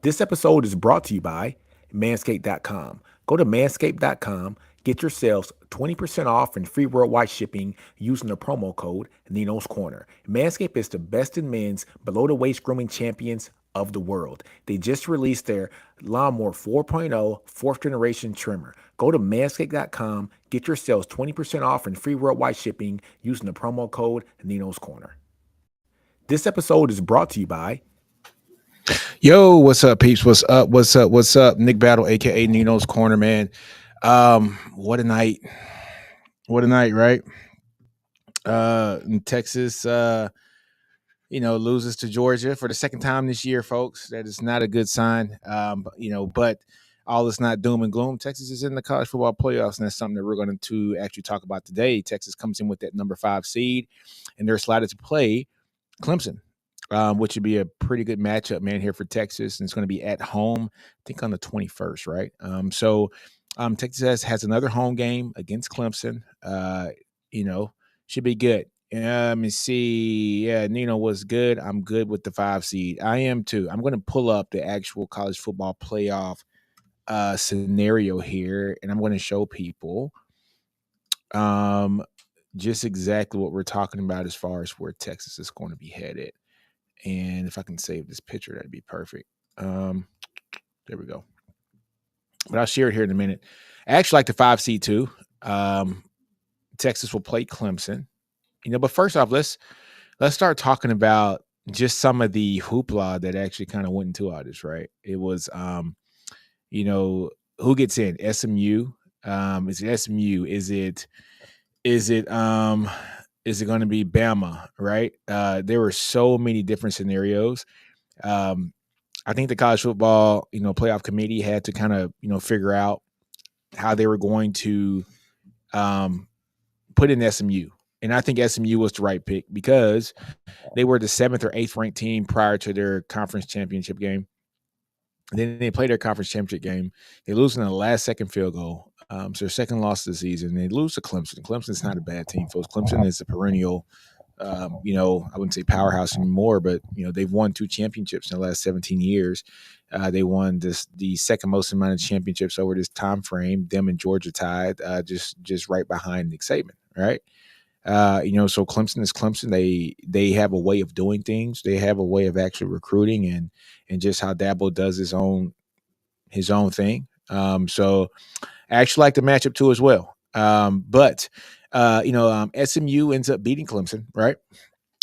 This episode is brought to you by Manscaped.com. Go to Manscaped.com, get yourselves 20% off and free worldwide shipping using the promo code Nino's Corner. Manscaped is the best in men's below the waist grooming champions of the world. They just released their Lawnmower 4.0 fourth generation trimmer. Go to Manscaped.com, get yourselves 20% off and free worldwide shipping using the promo code Nino's Corner. This episode is brought to you by Yo, what's up, peeps? What's up? What's up? What's up? Nick Battle, aka Nino's Corner, man. What a night. What a night, right? Texas loses to Georgia for the second time this year, folks. That is not a good sign. But all is not doom and gloom. Texas is in the college football playoffs, and that's something that we're going to actually talk about today. Texas comes in with that number 5 seed, and they're slotted to play Clemson, which would be a pretty good matchup, man, here for Texas. And it's going to be at home, I think on the 21st, right? Texas has another home game against Clemson. Should be good. Let me see. Yeah, Nino was good. I'm good with the 5 seed. I am too. I'm going to pull up the actual college football playoff scenario here, and I'm going to show people just exactly what we're talking about as far as where Texas is going to be headed. And if I can save this picture, that'd be perfect. There we go. But I'll share it here in a minute. I actually like the 5 seed too. Texas will play Clemson. But first off, let's start talking about just some of the hoopla that actually kind of went into all this, right? It was who gets in? SMU. Is it SMU? Is it going to be Bama, right? There were so many different scenarios. I think the college football, playoff committee had to kind of, figure out how they were going to put in SMU. And I think SMU was the right pick because they were the 7th or 8th ranked team prior to their conference championship game. And then they played their conference championship game. They lose in the last second field goal. So their second loss of the season. They lose to Clemson. Clemson's not a bad team, folks. Clemson is a perennial I wouldn't say powerhouse anymore, but they've won 2 championships in the last 17 years. They won the second most amount of championships over this time frame. Them and Georgia tied, just right behind Nick Saban, right? So Clemson is Clemson. They have a way of doing things. They have a way of actually recruiting and just how Dabo does his own thing. So I actually like the matchup too as well. SMU ends up beating Clemson, right?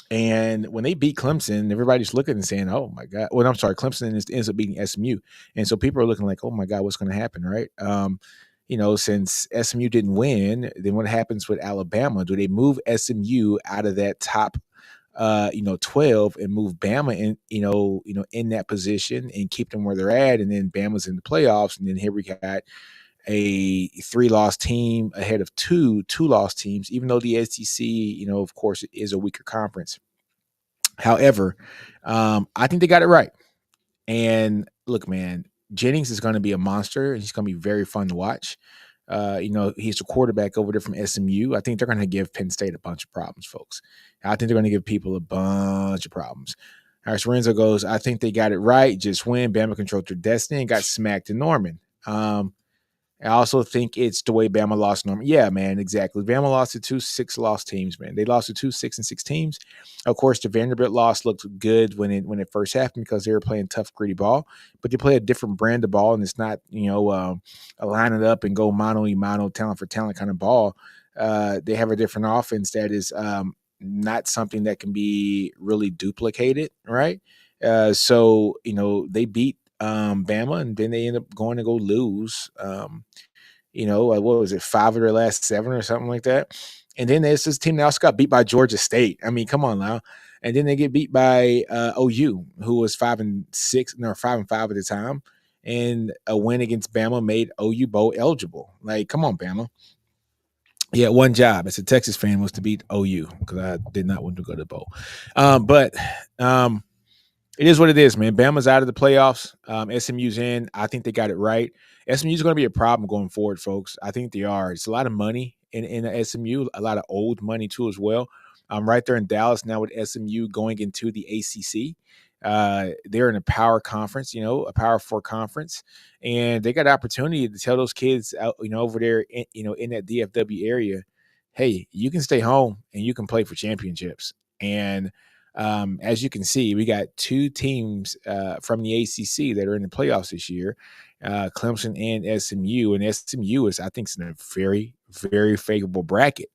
And when they beat Clemson, everybody's looking and saying, "Oh my God!" Well, I'm sorry, Clemson ends up beating SMU, and so people are looking like, "Oh my God, what's going to happen?" Right? Since SMU didn't win, then what happens with Alabama? Do they move SMU out of that top, 12 and move Bama in that position and keep them where they're at, and then Bama's in the playoffs, and then here we got a 3-loss team ahead of 2-loss teams, even though the SEC, of course, is a weaker conference. However, I think they got it right. And look, man, Jennings is going to be a monster, and he's going to be very fun to watch. He's the quarterback over there from SMU. I think they're going to give Penn State a bunch of problems, folks. I think they're going to give people a bunch of problems. Harris Renzo goes, I think they got it right. Just win. Bama controlled their destiny and got smacked in Norman. I also think it's the way Bama lost Norman. Yeah, man, exactly. Bama lost to 2 6-loss teams, man. They lost to 2 6-6 teams. Of course, the Vanderbilt loss looked good when it first happened because they were playing tough, gritty ball. But they play a different brand of ball, and it's not a line it up and go mano a mano, talent for talent kind of ball. They have a different offense that is not something that can be really duplicated, right? They beat Bama, and then they end up going to go lose. What was it, 5 of their last 7 or something like that? And then there's this team that also got beat by Georgia State. I mean, come on now. And then they get beat by OU, who was 5-6, no, 5-5 at the time. And a win against Bama made OU bowl eligible. Like, come on, Bama. Yeah, one job as a Texas fan was to beat OU because I did not want to go to the bowl. It is what it is, man. Bama's out of the playoffs. SMU's in. I think they got it right. SMU's going to be a problem going forward, folks. I think they are. It's a lot of money in the SMU, a lot of old money too as well. I'm right there in Dallas now with SMU going into the ACC. They're in a power conference, a power four conference, and they got an opportunity to tell those kids out, over there, in that DFW area, hey, you can stay home and you can play for championships. And as you can see, we got two teams from the ACC that are in the playoffs this year, Clemson and SMU. And SMU is, I think, in a very, very favorable bracket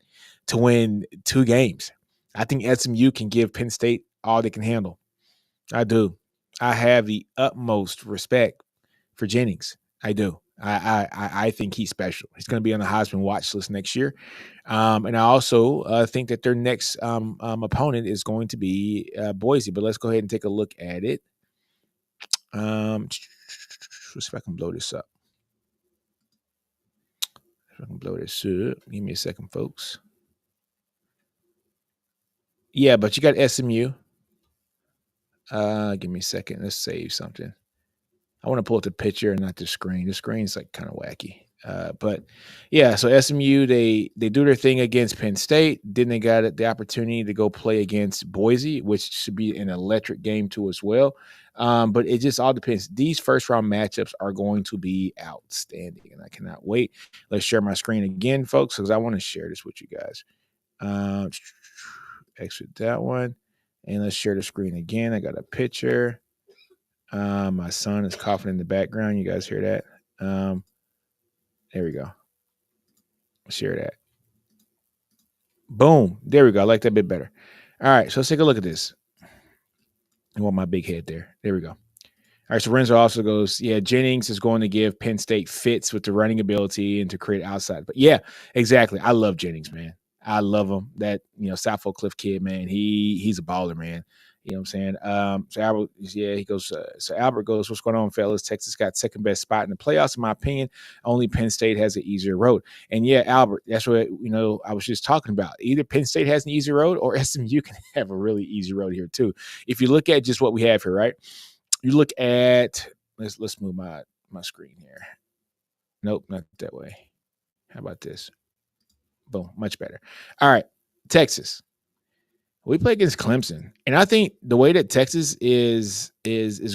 to win 2 games. I think SMU can give Penn State all they can handle. I do. I have the utmost respect for Jennings. I do. I think he's special. He's going to be on the Heisman watch list next year. And I also think that their next opponent is going to be Boise. But let's go ahead and take a look at it. Let's see if I can blow this up. If I can blow this up. Give me a second, folks. Yeah, but you got SMU. Give me a second. Let's save something. I want to pull up the picture and not the screen. The screen's like kind of wacky. But yeah, so SMU, they do their thing against Penn State. Then they got the opportunity to go play against Boise, which should be an electric game too as well. But it just all depends. These first round matchups are going to be outstanding, and I cannot wait. Let's share my screen again, folks, because I want to share this with you guys. Exit that one, and let's share the screen again. I got a picture. My son is coughing in the background. You guys hear that? There we go. Share that. Boom. There we go. I like that a bit better. All right. So let's take a look at this. I want my big head there. There we go. All right. So Renzo also goes, yeah, Jennings is going to give Penn State fits with the running ability and to create outside. But yeah, exactly. I love Jennings, man. I love him. That, South Oak Cliff kid, man. He's a baller, man. You know what I'm saying? So Albert, he goes, so Albert goes, what's going on, fellas? Texas got second best spot in the playoffs, in my opinion. Only Penn State has an easier road. And yeah, Albert, that's what, I was just talking about. Either Penn State has an easy road or SMU can have a really easy road here too. If you look at just what we have here, right? You look at, let's move my screen here. Nope, not that way. How about this? Boom, much better. All right, Texas. We play against Clemson, and I think the way that Texas is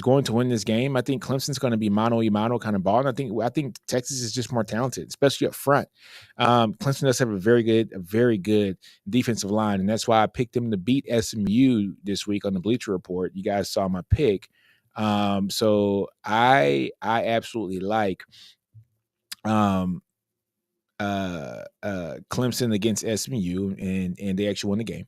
going to win this game, I think Clemson's going to be mano a mano kind of ball, and I think Texas is just more talented, especially up front. Clemson does have a very good defensive line, and that's why I picked them to beat SMU this week on the Bleacher Report. You guys saw my pick, so I absolutely like Clemson against SMU, and they actually won the game.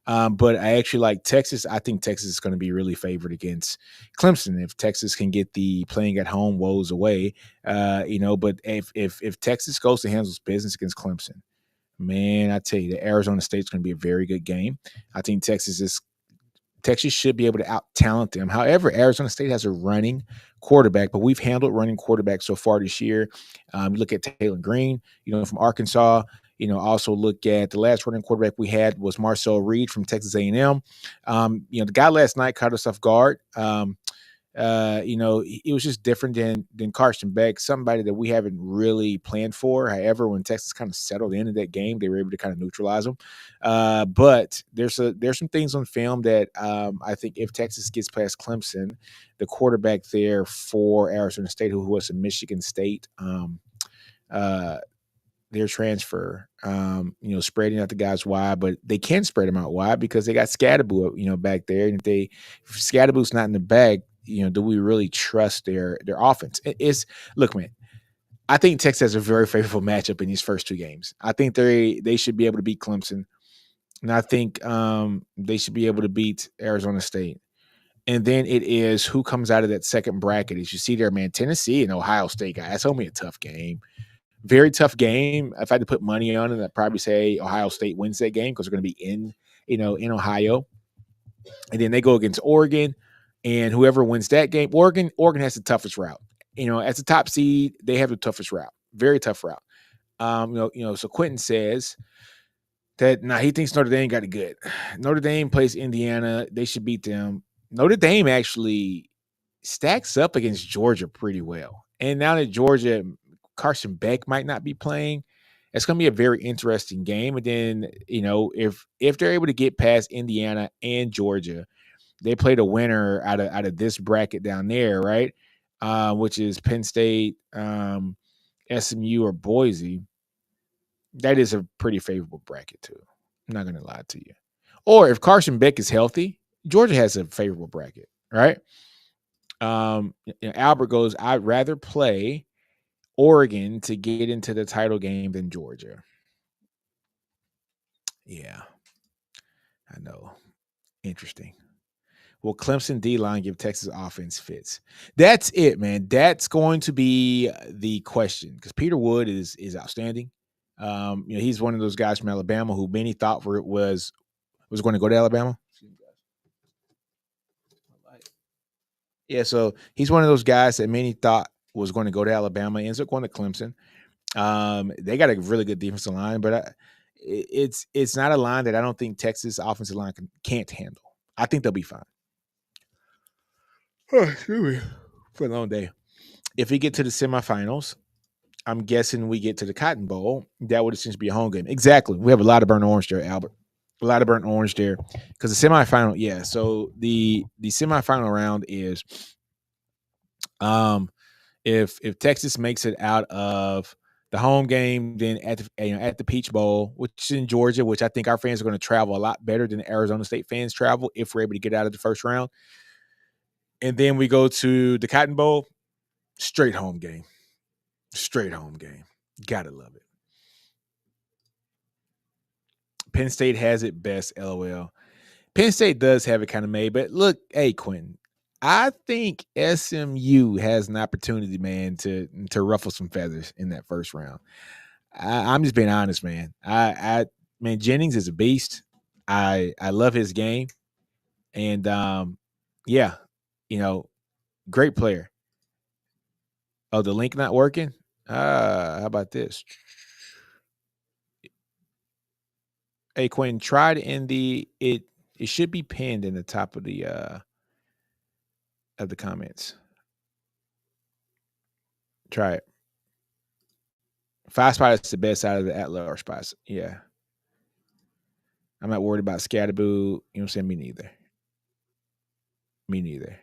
But I actually like Texas. I think Texas is going to be really favored against Clemson if Texas can get the playing at home woes away. But if Texas goes to handle business against Clemson, man, I tell you, the Arizona State's going to be a very good game. I think Texas should be able to out-talent them. However, Arizona State has a running quarterback, but we've handled running quarterbacks so far this year. Look at Taylor Green, from Arkansas. Also look at the last running quarterback we had was Marcel Reed from Texas A&M. The guy last night caught us off guard. It was just different than Carson Beck, somebody that we haven't really planned for. However, when Texas kind of settled into that game, they were able to kind of neutralize them. But there's some things on film that I think if Texas gets past Clemson, the quarterback there for Arizona State, who was in Michigan State, their transfer, spreading out the guys wide, but they can spread them out wide because they got Scadaboo, back there. And if Scadaboo's not in the bag, do we really trust their offense? Look, man, I think Texas has a very favorable matchup in these first 2 games. I think they should be able to beat Clemson, and I think they should be able to beat Arizona State. And then it is who comes out of that second bracket. As you see there, man, Tennessee and Ohio State, guys, that's going to be a tough game. Very tough game. If I had to put money on it, I'd probably say Ohio State wins that game because they're going to be in Ohio. And then they go against Oregon, and whoever wins that game, Oregon has the toughest route. As a top seed, they have the toughest route. Very tough route. So Quentin says that he thinks Notre Dame got it good. Notre Dame plays Indiana. They should beat them. Notre Dame actually stacks up against Georgia pretty well. And now that Georgia – Carson Beck might not be playing, it's going to be a very interesting game. And then, if they're able to get past Indiana and Georgia, they played a winner out of this bracket down there, right? Which is Penn State, SMU, or Boise. That is a pretty favorable bracket too. I'm not gonna lie to you. Or if Carson Beck is healthy, Georgia has a favorable bracket, right? Albert goes, I'd rather play Oregon to get into the title game than Georgia. Yeah, I know. Interesting. Will Clemson D line give Texas offense fits? That's it, man. That's going to be the question because Peter Wood is outstanding. He's one of those guys from Alabama who many thought was going to go to Alabama. Yeah, so he's one of those guys that many thought was going to go to Alabama, ends up going to Clemson. They got a really good defensive line, but it's not a line that I don't think Texas offensive line can't handle. I think they'll be fine. Oh, excuse me. For a long day. If we get to the semifinals, I'm guessing we get to the Cotton Bowl. That would essentially be a home game. Exactly. We have a lot of burnt orange there, Albert. A lot of burnt orange there. Because the semifinal, yeah. So the semifinal round is if Texas makes it out of the home game, then at the Peach Bowl, which is in Georgia, which I think our fans are going to travel a lot better than Arizona State fans travel if we're able to get out of the first round. And then we go to the Cotton Bowl, straight home game. Straight home game. Gotta love it. Penn State has it best, LOL. Penn State does have it kind of made, but look, hey, Quentin, I think SMU has an opportunity, man, to ruffle some feathers in that first round. I'm just being honest, man. Man, Jennings is a beast. I love his game, and yeah, great player. Oh, the link not working? How about this? Hey, Quentin, try to end it should be pinned in the top of the comments. Try it. 5 spot is the best out of the at-large spots. Yeah. I'm not worried about Scatterboo. You know what I'm saying? Me neither. Me neither.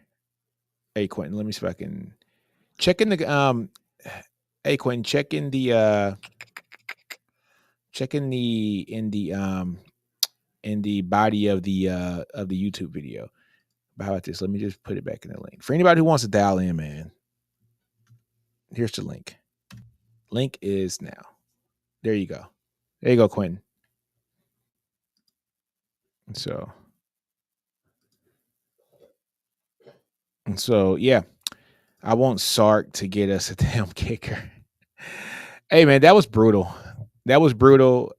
Hey, Quentin, let me see if I can check in the hey, Quentin, check in the body of the YouTube video. But how about this? Let me just put it back in the link. For anybody who wants to dial in, man, here's the link. Link is now. There you go. There you go, Quentin. So yeah, I want Sark to get us a damn kicker. Hey man, that was brutal. That was brutal.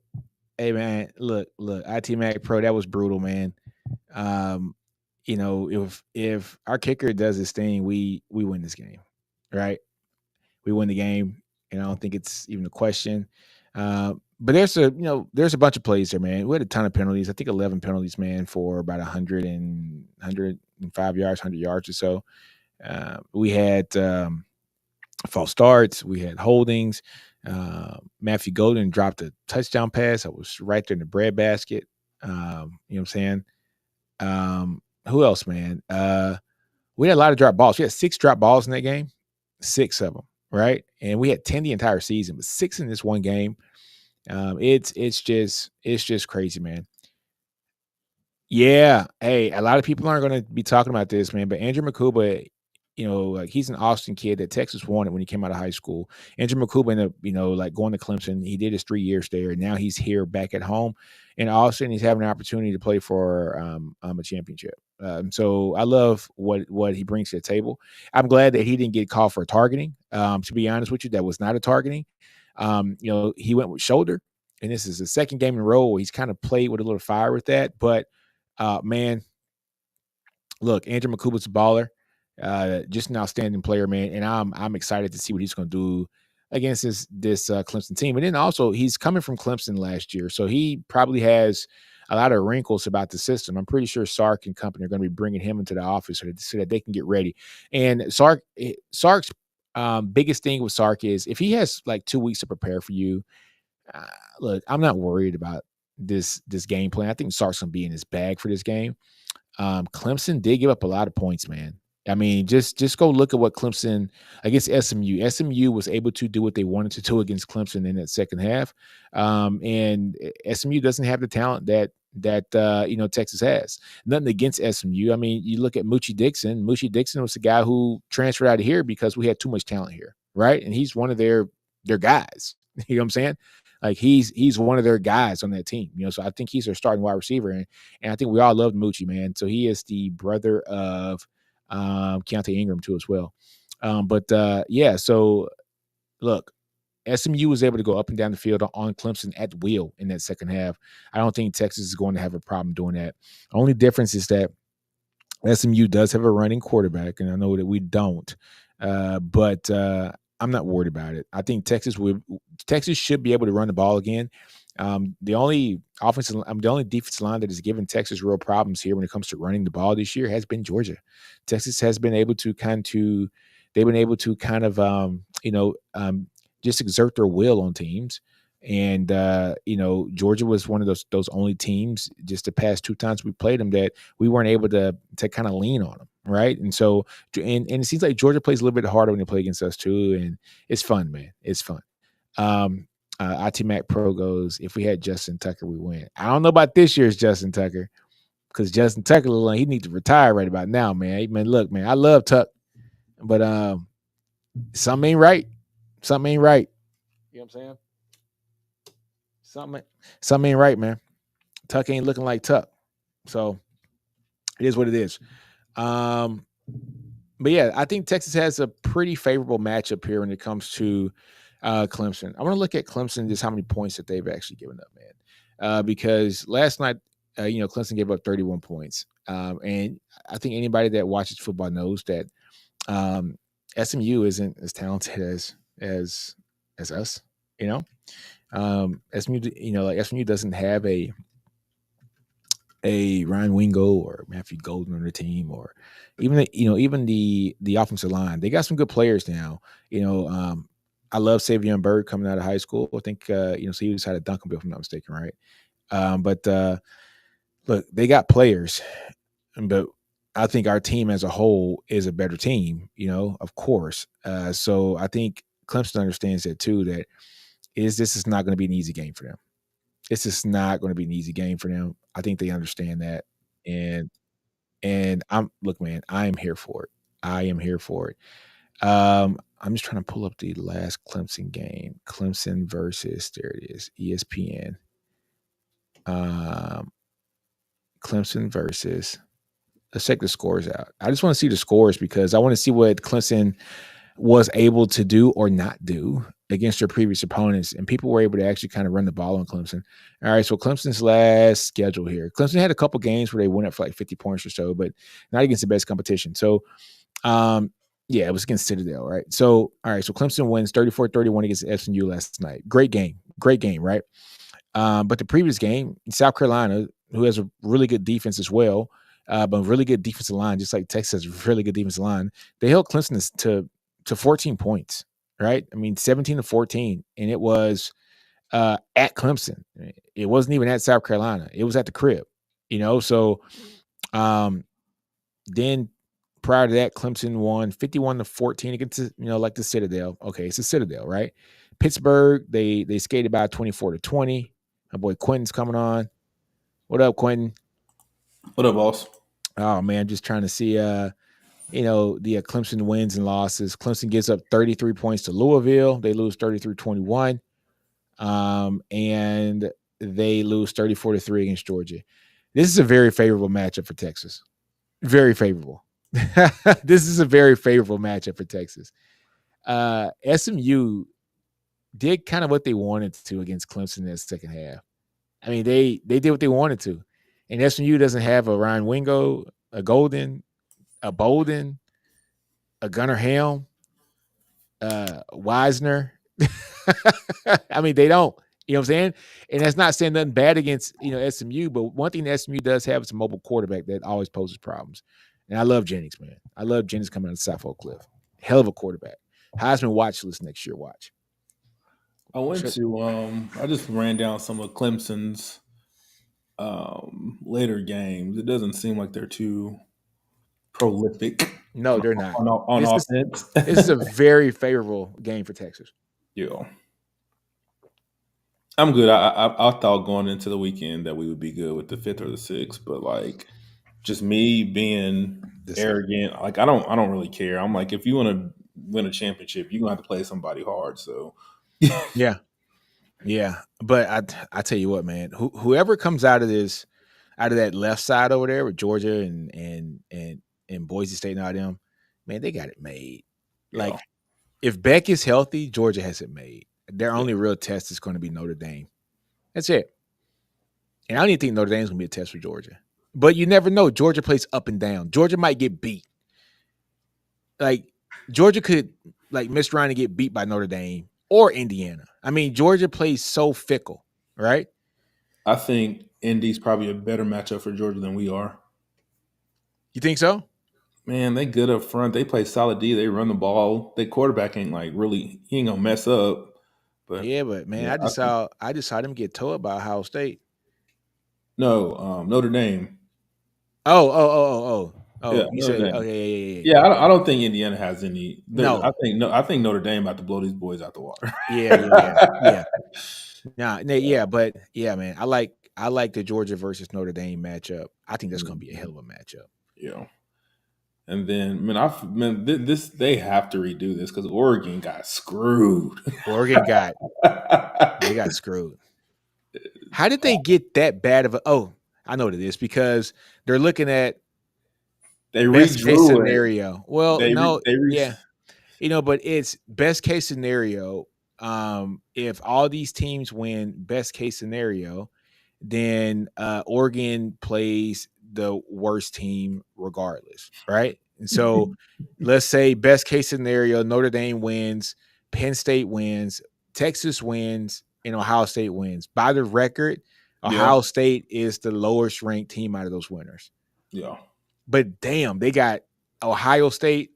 Hey man, look, IT Mac Pro, that was brutal, man. If our kicker does this thing, we win this game, right? We win the game, and I don't think it's even a question. But there's a bunch of plays there, man. We had a ton of penalties. I think 11 penalties, man, for about 105 yards, 100 yards or so. We had false starts. We had holdings. Matthew Golden dropped a touchdown pass that was right there in the breadbasket. You know what I'm saying? Who else, man? We had a lot of drop balls. We had 6 drop balls in that game, 6 of them, right? And we had 10 the entire season, but 6 in this one game. It's just crazy, man. Yeah. Hey, a lot of people aren't going to be talking about this, man, but Andrew Makuba, he's an Austin kid that Texas wanted when he came out of high school. Andrew Makuba ended up, going to Clemson. He did his 3 years there, and now he's here back at home. And all of a sudden, he's having an opportunity to play for a championship. So I love what he brings to the table. I'm glad that he didn't get called for targeting. To be honest with you, that was not a targeting. He went with shoulder, and this is the second game in a row where he's kind of played with a little fire with that. But man, look, Andrew Makuba's a baller. Just an outstanding player, man, and I'm excited to see what he's going to do against this Clemson team. And then also, he's coming from Clemson last year, so he probably has a lot of wrinkles about the system. I'm pretty sure Sark and company are going to be bringing him into the office so that they can get ready. And Sark's biggest thing with Sark is if he has like 2 weeks to prepare for you. Look, I'm not worried about this game plan. I think Sark's going to be in his bag for this game. Clemson did give up a lot of points, man. I mean, just go look at what Clemson against SMU. SMU was able to do what they wanted to do against Clemson in that second half, and SMU doesn't have the talent that Texas has. Nothing against SMU. I mean, you look at Moochie Dixon. Moochie Dixon was the guy who transferred out of here because we had too much talent here, right? And he's one of their guys. You know what I'm saying? Like he's one of their guys on that team. So I think he's their starting wide receiver, and I think we all loved Moochie, man. So he is the brother of Keontae Ingram too as well. Yeah, so look, SMU was able to go up and down the field on Clemson at will in that second half. I don't think Texas is going to have a problem doing that. The only difference is that SMU does have a running quarterback, and I know that we don't. But I'm not worried about it. I think Texas should be able to run the ball again. The only defensive line that has given Texas real problems here when it comes to running the ball this year has been Georgia. Texas has been able to just exert their will on teams. And Georgia was one of those only teams just the past 2 times we played them that we weren't able to kind of lean on them, right? And so and it seems like Georgia plays a little bit harder when they play against us too, and it's fun, man. It's fun. IT Mac Pro goes, if we had Justin Tucker, we win. I don't know about this year's Justin Tucker, because Justin Tucker, he needs to retire right about now, man. Man, look, man, I love Tuck, but something ain't right. Something ain't right. You know what I'm saying? Something ain't right, man. Tuck ain't looking like Tuck. So it is what it is. But yeah, I think Texas has a pretty favorable matchup here when it comes to Clemson. I want to look at Clemson, just how many points that they've actually given up, man. Because last night, Clemson gave up 31 points. And I think anybody that watches football knows that SMU isn't as talented as us, SMU doesn't have a Ryan Wingo or Matthew Golden on their team, or even the offensive line. They got some good players now. I love Savion Byrd coming out of high school. I think so he was had a Duncanville, if I'm not mistaken, right? But look, they got players, but I think our team as a whole is a better team, of course. So I think Clemson understands that too, that this is not going to be an easy game for them. It's just not going to be an easy game for them. I think they understand that. And look, man, I am here for it. I am here for it. I'm just trying to pull up the last Clemson game. Clemson versus, there it is, ESPN. Clemson versus, let's check the scores out. I just want to see the scores because I want to see what Clemson was able to do or not do against their previous opponents, and people were able to actually kind of run the ball on Clemson. All right, so Clemson's last schedule here. Clemson had a couple games where they went up for like 50 points or so, but not against the best competition. So, yeah, it was against Citadel, right? So, all right, so Clemson wins 34-31 against SMU last night. Great game, right? But the previous game, South Carolina, who has a really good defense as well, but a really good defensive line, just like Texas has a really good defensive line, they held Clemson to 14 points, right? I mean, 17-14, and it was at Clemson. It wasn't even at South Carolina. It was at the crib, So then prior to that, Clemson won 51-14 against, like the Citadel. Okay, it's the Citadel, right? Pittsburgh, they skated by 24-20. My boy Quentin's coming on. What up, Quentin? What up, boss? Oh man, just trying to see the Clemson wins and losses. Clemson gives up 33 points to Louisville. They lose 33-21. And they lose 34-3 against Georgia. This is a very favorable matchup for Texas. Very favorable. This is a very favorable matchup for Texas. SMU did kind of what they wanted to against Clemson in the second half. I mean, they did what they wanted to. And SMU doesn't have a Ryan Wingo, a Golden, a Bolden, a Gunnar Helm, Wisner. I mean, they don't. You know what I'm saying? And that's not saying nothing bad against, SMU, but one thing that SMU does have is a mobile quarterback that always poses problems. And I love Jennings, man. I love Jennings coming out of South Oak Cliff. Hell of a quarterback. Heisman watch list next year. Watch. I went to I just ran down some of Clemson's later games. It doesn't seem like they're too prolific No, they're not. on This is offense. this is a very favorable game for Texas. Yeah. I'm good. I thought going into the weekend that we would be good with the 5th or the 6th, but like just me being This arrogant, like I don't really care. I'm like, if you want to win a championship, you're gonna have to play somebody hard. So Yeah, yeah. But I tell you what, man, whoever comes out of this, out of that left side over there with Georgia and Boise State and all them, man, they got it made. yeah, Like if Beck is healthy, Georgia has it made. Their yeah. only real test is going to be Notre Dame. That's it. And I don't even think Notre Dame's going to be a test for Georgia. But you never know. Georgia plays up and down. Georgia might get beat. Like Georgia could like miss around and get beat by Notre Dame or Indiana. I mean, Georgia plays so fickle, right? I think Indy's probably a better matchup for Georgia than we are. You think so? Man, they good up front. They play solid D. They run the ball. Their quarterback ain't like really. He ain't gonna mess up. But Yeah, but man, yeah, I just saw them get towed by Ohio State. no, Notre Dame. Oh. Yeah, You Notre said, Dame. oh yeah. Yeah, I don't think Indiana has any. No. I think Notre Dame about to blow these boys out the water. Yeah. But yeah, man, I like the Georgia versus Notre Dame matchup. I think that's going to be a hell of a matchup. Yeah. And then, this they have to redo this because Oregon got screwed. Oregon got screwed. How did they get that bad of a? Oh, I know what it is because they're looking at They best case redrew it. scenario. Well, They but it's best case scenario. If all these teams win best case scenario, then Oregon plays the worst team regardless, right? And so let's say best case scenario, Notre Dame wins, Penn State wins, Texas wins, and Ohio State wins. By the record, Ohio State is the lowest ranked team out of those winners. Yeah. But damn, they got Ohio State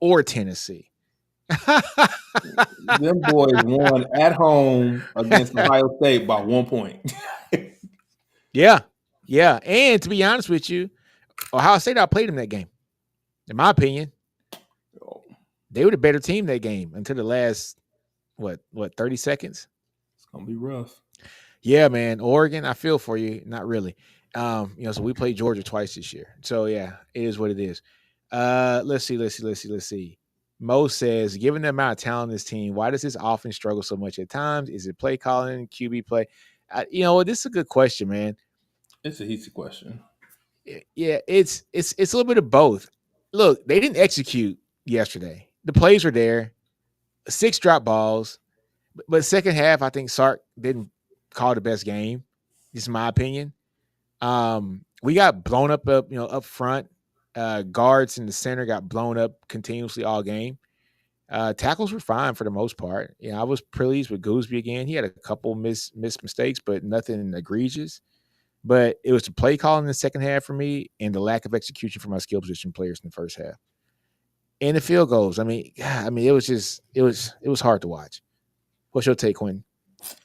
or Tennessee. Them boys won at home against Ohio State by 1 point. Yeah. And to be honest with you, Ohio State outplayed them that game. In my opinion, they were the better team that game until the last, 30 seconds? It's going to be rough. Yeah, man. Oregon, I feel for you. Not really. So we played Georgia twice this year. So, yeah, it is what it is. Let's see. Mo says, given the amount of talent in this team, why does this offense struggle so much at times? Is it play calling, QB play? This is a good question, man. It's a easy question. Yeah, it's a little bit of both. Look, they didn't execute yesterday. The plays were there, 6 drop balls, but second half, I think Sark didn't call the best game. This is my opinion. We got blown up, up front. Guards in the center got blown up continuously all game. Tackles were fine for the most part. I was pleased with Gooseby again. He had a couple missed mistakes, but nothing egregious. But it was the play call in the second half for me and the lack of execution for my skill position players in the first half. And the field goals. it was hard to watch. What's your take, Quinn?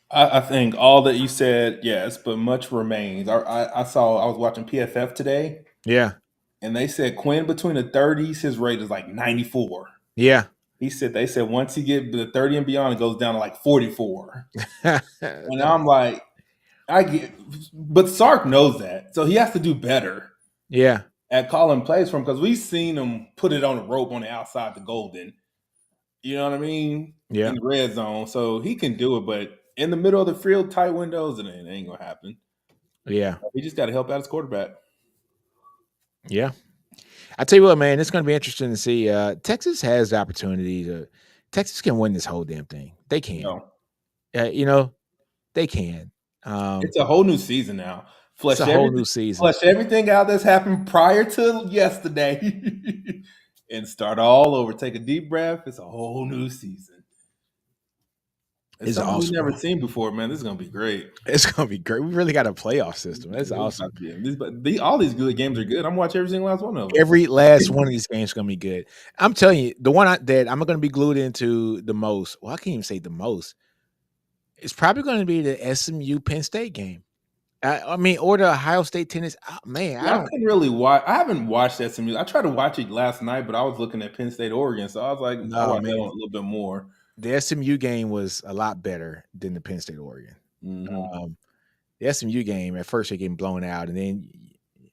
I think all that you said, yes, but much remains. I was watching PFF today. Yeah. And they said Quinn between the 30s, his rate is like 94. Yeah. They said once he get the 30 and beyond, it goes down to like 44. And I'm like, but Sark knows that. So he has to do better. Yeah. At calling plays for him because we've seen him put it on a rope on the outside the golden. You know what I mean? Yeah. In the red zone. So he can do it, but in the middle of the field, tight windows, and it ain't going to happen. Yeah. He just got to help out his quarterback. Yeah. I tell you what, man, it's going to be interesting to see. Texas has the opportunity Texas can win this whole damn thing. They can. They can. It's a whole new season now. It's a whole new season. Flush everything out that's happened prior to yesterday and start all over. Take a deep breath. It's a whole new season. It's something awesome. we've never seen before, man. This is going to be great. It's going to be great. We really got a playoff system. That's awesome. All these good games are good. I'm watching every single last one of them. Every last one of these games is going to be good. I'm telling you, the one that I'm going to be glued into the most, well, I can't even say the most, it's probably going to be the SMU Penn State game. I mean, or the Ohio State tennis. Oh, man, I Yeah, I don't. couldn't really watch. I haven't watched SMU. I tried to watch it last night, but I was looking at Penn State, Oregon, so I was like, I No, watched that one man. a little bit more. The SMU game was a lot better than the Penn State Oregon. Hmm. The SMU game at first they getting blown out, and then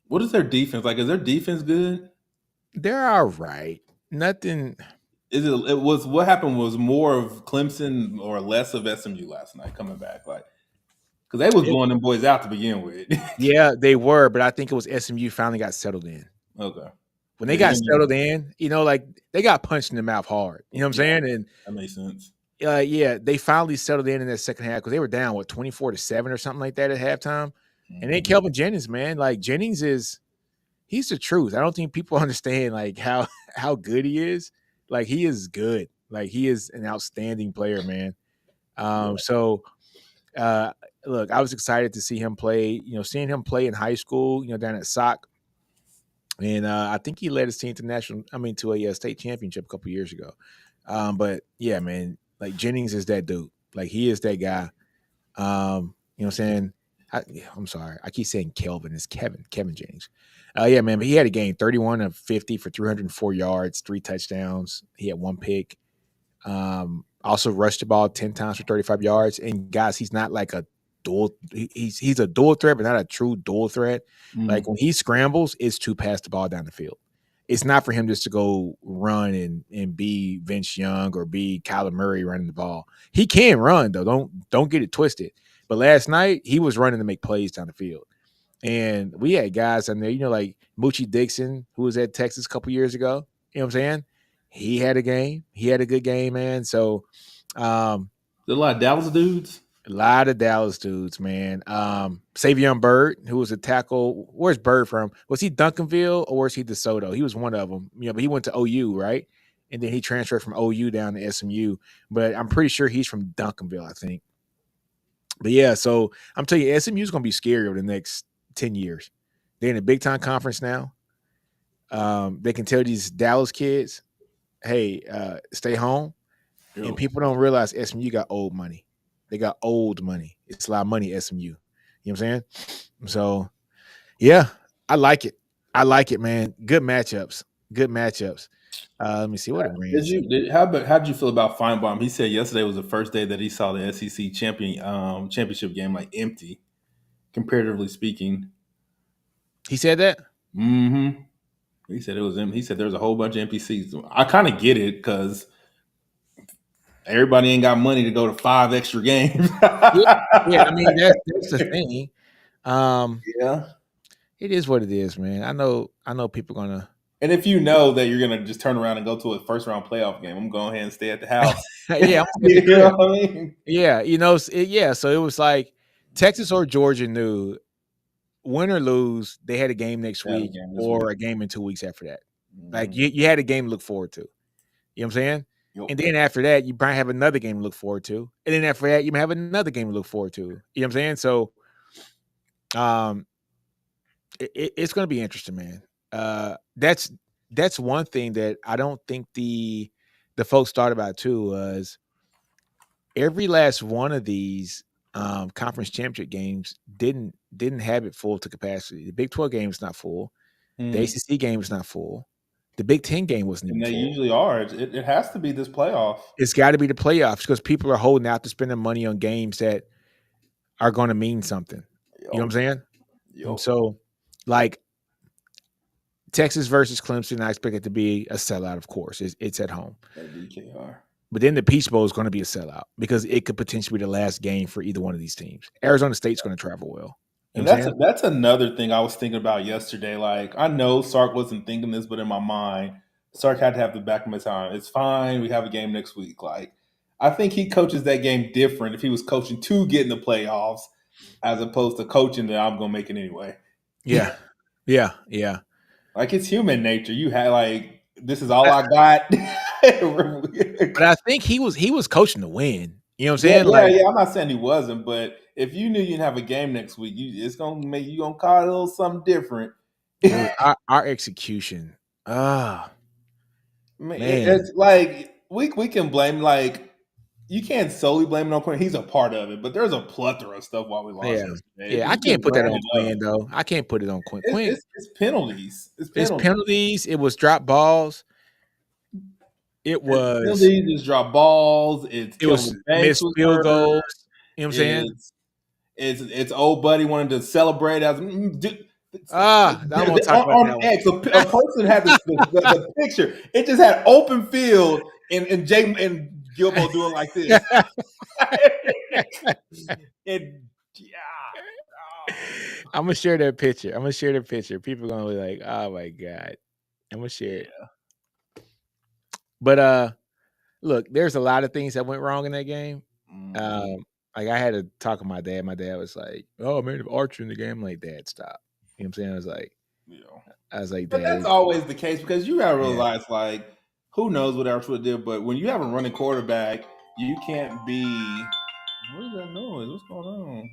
What is their defense like? Is their defense good? they're all right. Nothing. Is it? It was what happened was more of Clemson or less of SMU last night coming back, like because they was blowing them boys out to begin with. Yeah, they were, but I think it was SMU finally got settled in. Okay, When they yeah, got settled in, like they got punched in the mouth hard. You know what I'm saying? And that makes sense. yeah, they finally settled in that second half because they were down 24-7 or something like that at halftime. And then Kelvin Jennings, man, like Jennings he's the truth. I don't think people understand like how good he is. Like he is good. Like he is an outstanding player, man. So look, I was excited to see him play. Seeing him play in high school, down at SOC, and I think he led his team to a state championship a couple years ago. But yeah, man, like Jennings is that dude. Like he is that guy. You know what I'm saying? I'm sorry. I keep saying Kelvin. It's Kevin Jennings. Yeah, man, but he had a game 31 of 50 for 304 yards, 3 touchdowns. He had 1 pick. Also rushed the ball 10 times for 35 yards. And guys, he's not like a dual. He's a dual threat, but not a true dual threat. Mm-hmm. Like when he scrambles, it's to pass the ball down the field. It's not for him just to go run and be Vince Young or be Kyler Murray running the ball. He can run though. Don't get it twisted. But last night he was running to make plays down the field. And we had guys on there, like Moochie Dixon, who was at Texas a couple years ago. You know what I'm saying? He had a game. He had a good game, man. So there's a lot of Dallas dudes. A lot of Dallas dudes, man. Savion Byrd, who was a tackle. Where's Byrd from? Was he Duncanville or was he DeSoto? He was one of them. But he went to OU, right? And then he transferred from OU down to SMU. But I'm pretty sure he's from Duncanville, I think. But yeah, so I'm telling you, SMU is going to be scary over the next 10 years. They're in a big time conference now. They can tell these Dallas kids, hey, stay home. Ew. And people don't realize SMU got old money. They got old money. It's a lot of money at SMU. You know what I'm saying? So, yeah, I like it. I like it, man. Good matchups. Good matchups. Let me see what it How did you feel about Feinbaum? He said yesterday was the first day that he saw the SEC championship game like empty, comparatively speaking. He said that? Mm-hmm. He said it was empty. He said there was a whole bunch of empty seats. I kind of get it because everybody ain't got money to go to 5 extra games. yeah, I mean that's the thing. Yeah, it is what it is, man. I know people are gonna. And if you know that you're gonna just turn around and go to a first round playoff game, I'm going ahead and stay at the house. Yeah, you know what I mean? Yeah, So it was like Texas or Georgia knew, win or lose, they had a game next week or a game in 2 weeks after that. Mm-hmm. Like you had a game to look forward to. You know what I'm saying? Yep. And then after that, you probably have another game to look forward to. And then after that, you might have another game to look forward to. You know what I'm saying? So it's going to be interesting, man. That's one thing that I don't think the folks thought about too was every last one of these conference championship games didn't have it full to capacity. The Big 12 game is not full. The ACC game is not full. The Big 10 game wasn't even full. And they usually are. It has to be this playoff. It's got to be the playoffs because people are holding out to spend their money on games that are going to mean something. Yep. You know what I'm saying? Yep. So, like, Texas versus Clemson, I expect it to be a sellout, of course. It's at home. But then the Peach Bowl is going to be a sellout because it could potentially be the last game for either one of these teams. Arizona State's going to travel well. And that's another thing I was thinking about yesterday. Like, I know Sark wasn't thinking this, but in my mind, Sark had to have the back of his mind. It's fine. We have a game next week. Like, I think he coaches that game different if he was coaching to get in the playoffs as opposed to coaching that I'm going to make it anyway. Yeah. Yeah. Like, it's human nature. You had, like, this is all I got. But I think he was coaching to win. You know what I'm saying? Yeah. I'm not saying he wasn't, but if you knew you didn't have a game next week, it's gonna make you gonna call it a little something different. Dude, our execution. Man, it's like we can blame, like, you can't solely blame it on Quinn. He's a part of it, but there's a plethora of stuff why we lost Yeah, yesterday. yeah. I You just can't put that ran on it up. Quinn though. I can't put it on Quinn. Quinn, It's penalties. It's it's penalties. penalties. It was drop balls. It was Penalties. It's drop balls. It's it was Kelvin Banks missed was field hurt. goals. You know what I'm saying? It's old buddy wanted to celebrate as I don't want to talk about that on one. X. A person had the picture. It just had open field and Jay and Gilbo doing like this. I'm gonna share that picture. People are gonna be like, "Oh my god!" I'm gonna share it. But look, there's a lot of things that went wrong in that game. Like I had to talk with my dad. My dad was like, "Oh man, if Archer in the game, I'm like, Dad, stop." You know what I'm saying? I was like, but Dad, that's always the case because you gotta realize, like, who knows what Archer would do, but when you have a running quarterback, you can't be. What is that noise? What's going on?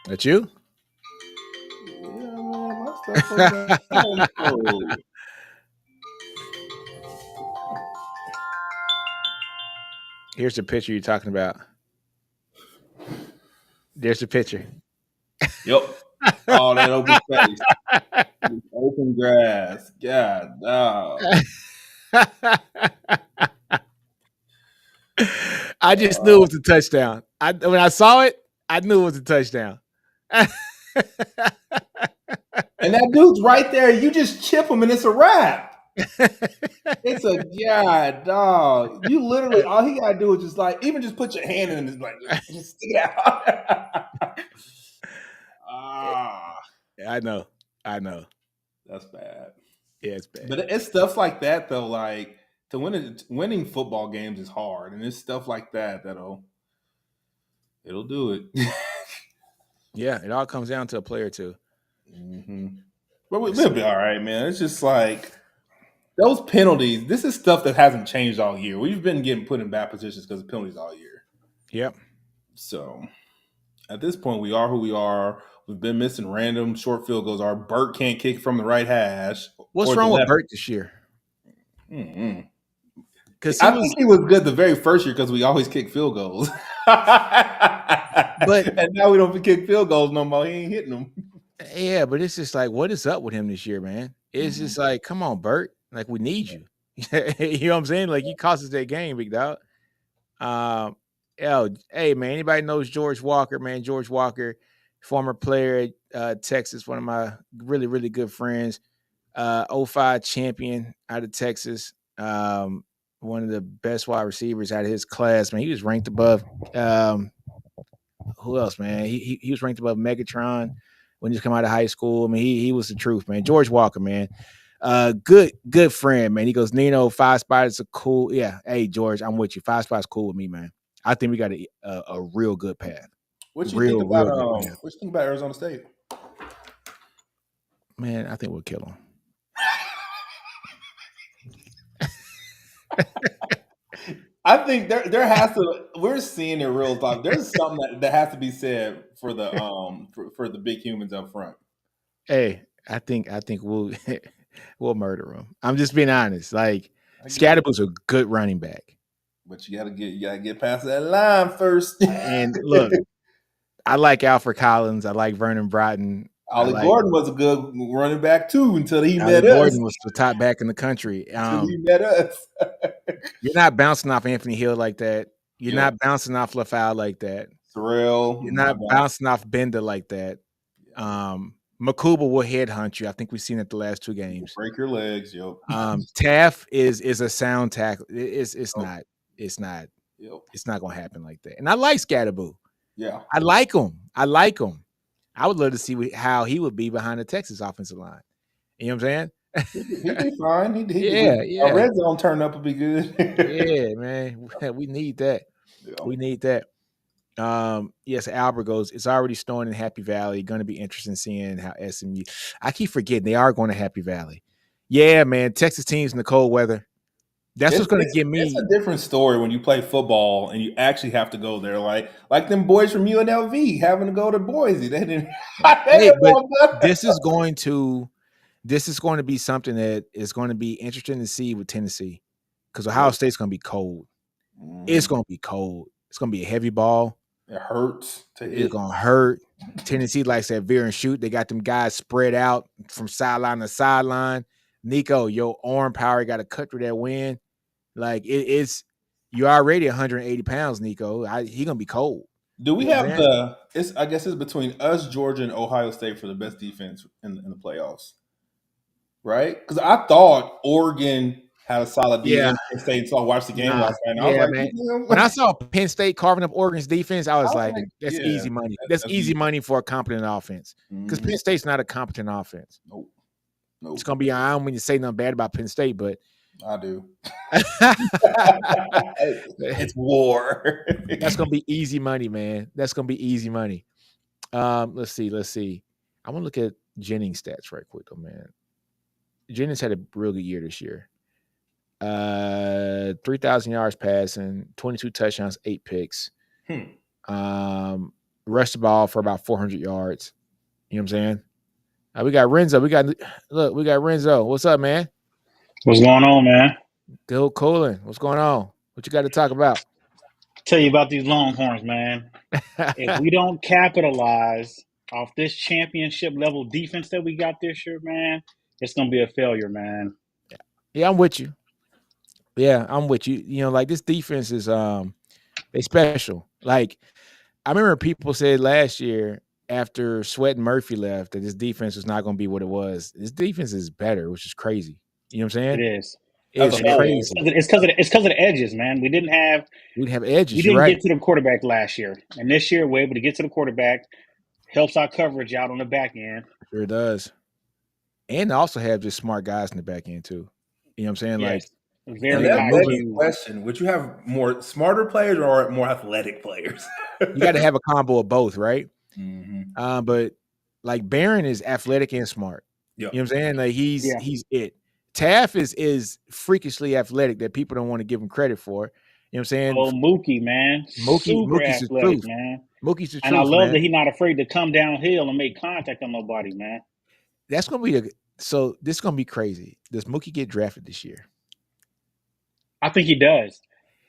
That you? Yeah, man, my stuff was Here's the picture you're talking about. There's the picture. Yep. Oh, that open space. Open grass. God, no. I just knew it was a touchdown. When I saw it, I knew it was a touchdown. And that dude's right there. You just chip him and it's a wrap. It's a god, dog. You literally all he gotta do is just like even just put your hand in and like just stick it out. I know. That's bad. Yeah, it's bad. But it's stuff like that though. Like to winning football games is hard, and it's stuff like that it'll do it. Yeah, it all comes down to a play or two. Mm-hmm. But we'll be all right, man. It's just like those penalties. This is stuff that hasn't changed all year. We've been getting put in bad positions because of penalties all year. Yep. So at this point, we are who we are. We've been missing random short field goals. Our Burt can't kick from the right hash. What's wrong with Burt this year? Because I think he was good the very first year because we always kick field goals. And now we don't kick field goals no more. He ain't hitting them. Yeah, but it's just like, what is up with him this year, man? It's just like, come on, Burt. Like, we need you. You know what I'm saying? Like, you cost us that game, big dog. Hey, man, anybody knows George Walker, man? George Walker, former player at Texas, one of my really, really good friends. 05 champion out of Texas. One of the best wide receivers out of his class, man. He was ranked above who else, man? He was ranked above Megatron when he was coming out of high school. I mean, he was the truth, man. George Walker, man. Good friend, man. He goes, Nino, 5 spots are cool. Yeah. Hey, George, I'm with you. 5 spots cool with me, man. I think we got a real good path. What you think about Arizona State? Man, I think we'll kill them. I think there has to. We're seeing it real talk. There's something that has to be said for the for the big humans up front. Hey, I think we'll murder them. I'm just being honest. Like Scatterboo's a good running back, but you gotta get past that line first. And look, I like Alfred Collins. I like Vernon Broughton. Ollie Gordon was a good running back too until he met us. Gordon was the top back in the country. Until he met us. You're not bouncing off Anthony Hill like that. You're not bouncing off LaFowl like that. Terrell. You're not bouncing off Bender like that. Makuba will headhunt you. I think we've seen it the last 2 games. Break your legs, yo. Taff is a sound tackle. It's not. Yep. It's not gonna happen like that. And I like Scatterboo. Yeah. I like him. I would love to see how he would be behind the Texas offensive line. You know what I'm saying? He'd be fine. Yeah. A red zone turn up would be good. Yeah, man. We need that. Yeah. We need that. Yes, Albert goes, it's already snowing in Happy Valley. Going to be interesting seeing how SMU. I keep forgetting they are going to Happy Valley. Yeah, man. Texas teams in the cold weather. That's what's going to get me. It's a different story when you play football and you actually have to go there. Like them boys from UNLV having to go to Boise. They didn't. But this is going to be something that is going to be interesting to see with Tennessee. because Ohio State's gonna be cold. It's gonna be cold. It's gonna be a heavy ball. It hurts to hit. It's gonna hurt. Tennessee likes that veer and shoot. They got them guys spread out from sideline to sideline. Nico, your arm power got to cut through that wind. Like it's you're already 180 pounds, Nico. He gonna be cold. Do we have the? I guess it's between us, Georgia, and Ohio State for the best defense in the playoffs, right? Because I thought Oregon had a solid defense. Penn State, so I watched the game last night. And I was like, man. When I saw Penn State carving up Oregon's defense, I was like, that's easy money. That's easy money for a competent offense. Because Penn State's not a competent offense. Nope. It's gonna be. I don't mean to say nothing bad about Penn State, but I do. It's war. That's gonna be easy money, man. That's gonna be easy money. Let's see. I want to look at Jennings' stats right quick, though, man. Jennings had a real good year this year. 3,000 yards passing, 22 touchdowns, 8 picks. Rushed the ball for about 400 yards. You know what I'm saying? We got Renzo. We got Renzo. What's up, man? What's going on, man? Bill Colin. What's going on? What you got to talk about? Tell you about these Longhorns, man. If we don't capitalize off this championship level defense that we got this year, man, it's gonna be a failure, man. Yeah, I'm with you. Yeah, I'm with you. You know, like this defense is they special. Like I remember people said last year after Sweat and Murphy left that this defense was not going to be what it was. This defense is better, which is crazy. You know what I'm saying? It is. It's crazy. It's because of the edges, man. We didn't have edges. We didn't get to the quarterback last year, and this year we're able to get to the quarterback. Helps our coverage out on the back end. Sure does. And also have just smart guys in the back end too. You know what I'm saying? Yes. Like very high question. Would you have more smarter players or more athletic players? You got to have a combo of both, right? Mm-hmm. But like Barron is athletic and smart. Yep. You know what I'm saying? Like he's it. Taff is freakishly athletic that people don't want to give him credit for. You know what I'm saying? Oh, Mookie, man. Super athletic, man. Mookie's the truth, and I love man. that he's not afraid to come downhill and make contact on nobody, man. That's gonna be so. This is gonna be crazy. Does Mookie get drafted this year? I think he does.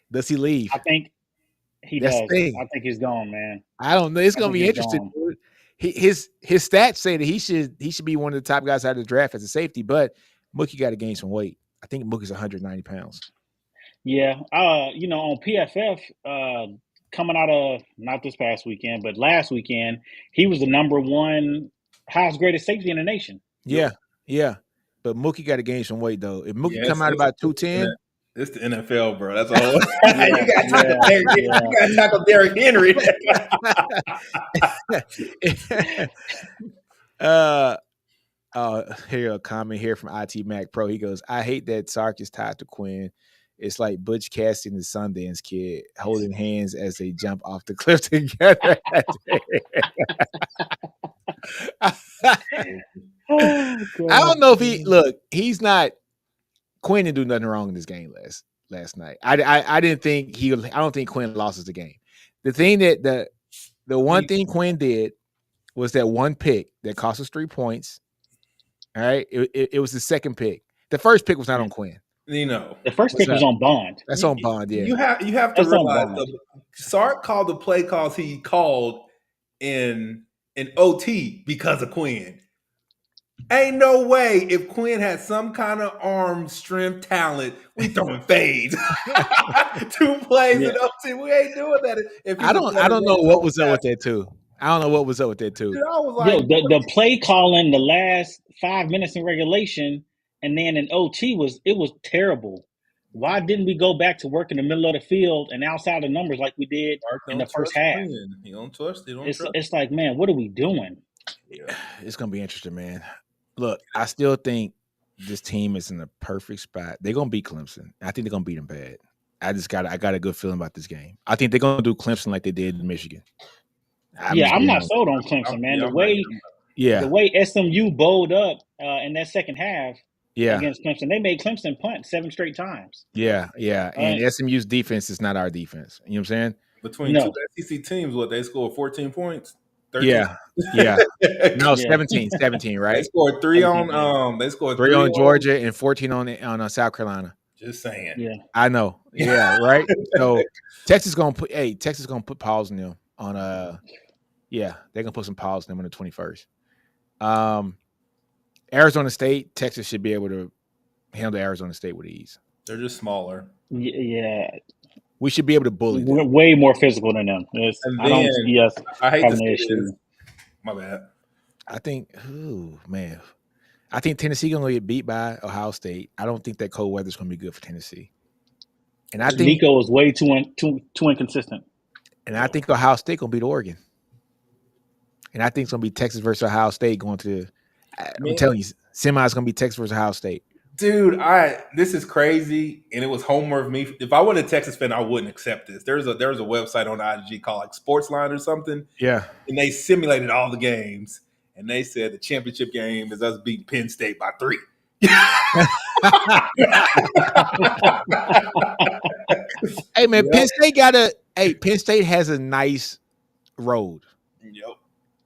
Does he leave? I think he does. I think he's gone, man. I don't know. It's gonna be interesting. His stats say that he should be one of the top guys out of the draft as a safety, but Mookie got to gain some weight. I think Mookie's 190 pounds. Yeah. On PFF, coming out of not this past weekend, but last weekend, he was the number one highest graded safety in the nation. Yeah. But Mookie got to gain some weight though. If Mookie come out about 210, it's the NFL, bro. That's all. You got to tackle Derrick Henry. Here a comment here from IT Mac Pro. He goes, "I hate that Sark is tied to Quinn. It's like Butch Cassidy and the Sundance Kid holding hands as they jump off the cliff together." I don't know if he's not. Quinn didn't do nothing wrong in this game last night. I don't think Quinn loses the game. The thing that the one thing Quinn did was that one pick that cost us 3 points. All right. It was the second pick. The first pick was not on Quinn. The first pick was on Bond. That's on Bond, yeah. You have to realize Sark called the play calls he called in OT because of Quinn. Ain't no way if Quinn had some kind of arm strength talent, we throwing fades. 2 plays in OT. We ain't doing that. I don't know what was up with that too. I don't know what was up with that too. Dude, I was like, the play calling the last 5 minutes in regulation and then in OT was terrible. Why didn't we go back to work in the middle of the field and outside the numbers like we did in the first half? You don't trust. It's like, man, what are we doing? Yeah, it's gonna be interesting, man. Look, I still think this team is in the perfect spot. They're gonna beat Clemson. I think they're gonna beat them bad. I got a good feeling about this game. I think they're gonna do Clemson like they did in Michigan. I'm not sold on Clemson, man. The way SMU bowled up in that second half against Clemson, they made Clemson punt 7 straight times. Yeah. And SMU's defense is not our defense. You know what I'm saying? Between two SEC teams, they scored 14 points? 13? Yeah. No, 17, right? They scored 3 on Georgia and 14 on South Carolina. Just saying. Yeah. I know. Yeah, right. So Texas gonna put pause in them on they're gonna put some pause in them on the 21st. Arizona State, Texas should be able to handle Arizona State with ease. They're just smaller. Yeah. We should be able to bully We're them. way more physical than them. And I don't then, see us I hate to having say an this. issue. My bad. I think, I think Tennessee gonna get beat by Ohio State. I don't think that cold weather's gonna be good for Tennessee. And I think Nico is way too inconsistent. And I think Ohio State gonna beat Oregon. And I think it's gonna be Texas versus Ohio State going to. I'm telling you, semi is gonna be Texas versus Ohio State. Dude, this is crazy, and it was homework of me. If I wasn't a Texas fan, I wouldn't accept this. There's a website on IG called like Sportsline or something. Yeah, and they simulated all the games, and they said the championship game is us beating Penn State by 3. Hey man, Penn State has a nice road. Yep.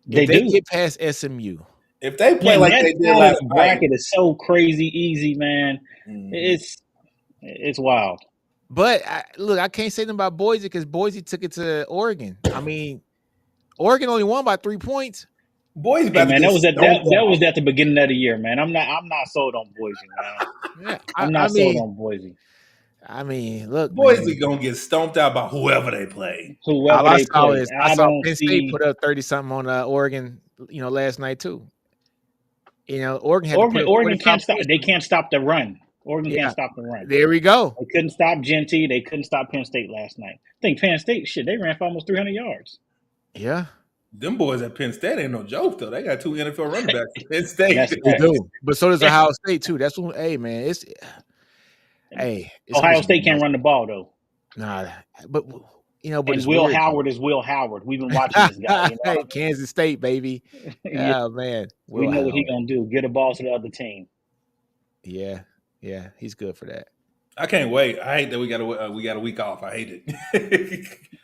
They do. Get past SMU. If they play like they did last night, bracket is so crazy easy, man. It's wild. But I can't say nothing about Boise because Boise took it to Oregon. I mean, Oregon only won by 3 points. Boise, man, that was at the beginning of the year, man. I'm not sold on Boise, man. Yeah, I'm not sold on Boise. I mean, look, Boise gonna get stomped out by whoever they play. I saw Penn State put up 30-something on Oregon, last night too. Oregon can't stop. They can't stop the run. Oregon can't stop the run. There we go. They couldn't stop Genty. They couldn't stop Penn State last night. I think Penn State, they ran for almost 300 yards. Yeah. Them boys at Penn State ain't no joke, though. They got 2 NFL running backs at Penn State. They do. But so does Ohio State, too. That's what, it's Ohio State can't run the ball, though. Nah, but, but and Will Howard is Will Howard. We've been watching this guy. Kansas State, baby. Oh, man. We know what he's going to do. Get a ball to the other team. Yeah. Yeah, he's good for that. I can't wait. I hate that we got a week off. I hate it.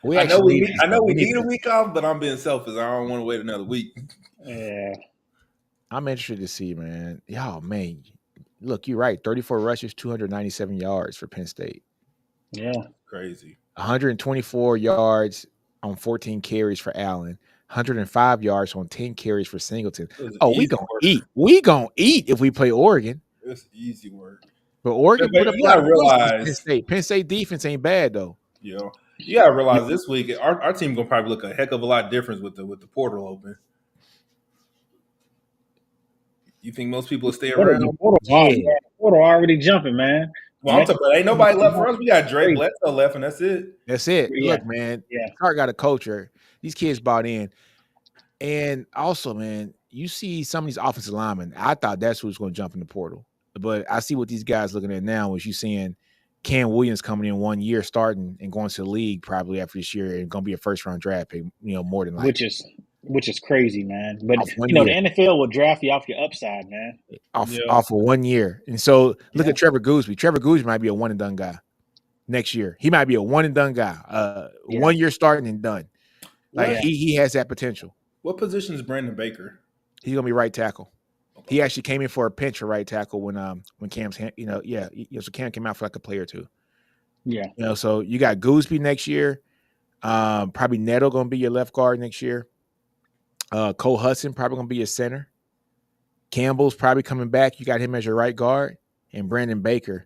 I know we need a week off, but I'm being selfish. I don't want to wait another week. Yeah, I'm interested to see, man. Y'all, man, look, you're right. 34 rushes, 297 yards for Penn State. Yeah, crazy. 124 yards on 14 carries for Allen. 105 yards on 10 carries for Singleton. Oh, we gonna eat. We gonna eat if we play Oregon. It's easy work. But Oregon put up you gotta realize Penn State. Penn State defense ain't bad though. You gotta realize this week our team gonna probably look a heck of a lot different with the portal open. You think most people will stay around? The portal already jumping, man. Well, I'm talking about ain't nobody left for us. We got Drake Bledsoe left, and that's it. That's it. Yeah. Look, man. Clark got a culture. These kids bought in, and also, man, you see some of these offensive linemen. I thought that's who's going to jump in the portal. But I see what these guys looking at now is you seeing Cam Williams coming in 1 year starting and going to the league probably after this year and going to be a first-round draft pick, more than likely. Which is crazy, man. But, the NFL will draft you off your upside, man. Off of 1 year. And so look at Trevor Gooseby. Trevor Gooseby might be a one-and-done guy next year. He might be a one-and-done guy. 1 year starting and done. He has that potential. What position is Brandon Baker? He's going to be right tackle. He actually came in for a pinch for right tackle when Cam's so Cam came out for like a play or two. Yeah. So you got Gooseby next year. Probably Neto going to be your left guard next year. Cole Hudson probably going to be your center. Campbell's probably coming back. You got him as your right guard, and Brandon Baker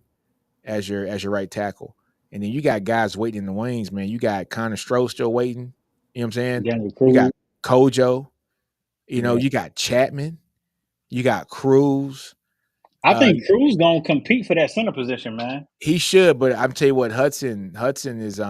as your right tackle. And then you got guys waiting in the wings, man. You got Connor Stroh still waiting. You know what I'm saying? You got Kojo. You got Chapman. You got Cruz. I think Cruz gonna compete for that center position, man. He should, but I'm tell you what, Hudson is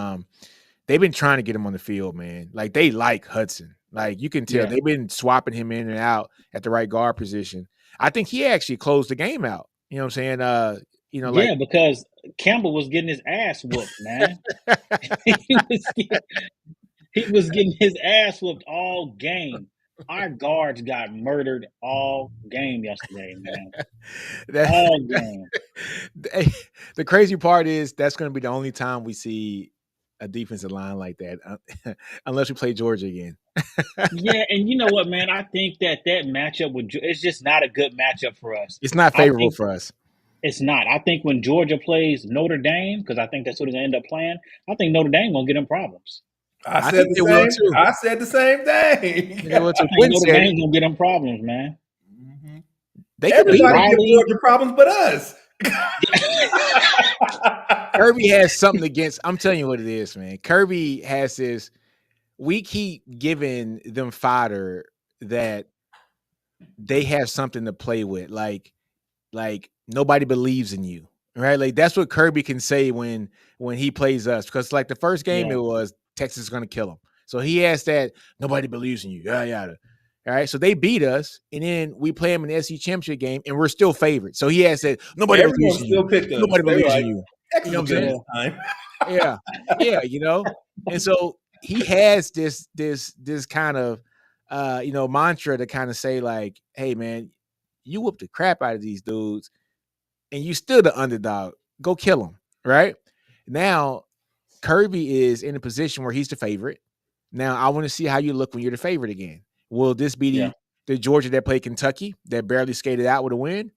they've been trying to get him on the field, man. Like they like Hudson. Like you can tell they've been swapping him in and out at the right guard position. I think he actually closed the game out. You know what I'm saying? Because Campbell was getting his ass whooped, man. he was getting his ass whooped all game. Our guards got murdered all game yesterday, man. All game. The crazy part is that's going to be the only time we see a defensive line like that, unless we play Georgia again. Yeah, and you know what, man? I think that matchup it's just not a good matchup for us. It's not favorable for us. It's not. I think when Georgia plays Notre Dame, because I think that's who they're gonna end up playing. I think Notre Dame gonna get them problems. I think they will too. I said the same I thing. think they will too. I think Quinn Notre said Dame gonna get them problems, man. Mhm. they could beat Everybody them. gives Riley. Georgia problems but us. Kirby has something against. I'm telling you what it is, man. Kirby has this. We keep giving them fodder that they have something to play with. Like nobody believes in you, right? Like that's what Kirby can say when he plays us. Because like the first game, Yeah. it was Texas is going to kill him. So he has that nobody believes in you. Yada yada. All right, so they beat us, and then we play them in the SEC championship game, and we're still favored. So he has said nobody Everyone believes in still you. picked us. Nobody They were believes like, in you. Texas You know will what I'm get saying? this time. Yeah, you know. And so he has this kind of mantra to kind of say like, hey man, you whoop the crap out of these dudes and you still the underdog. Go kill them. Right? Now, Kirby is in a position where he's the favorite. Now, I want to see how you look when you're the favorite again. Will this be the Georgia that played Kentucky that barely skated out with a win?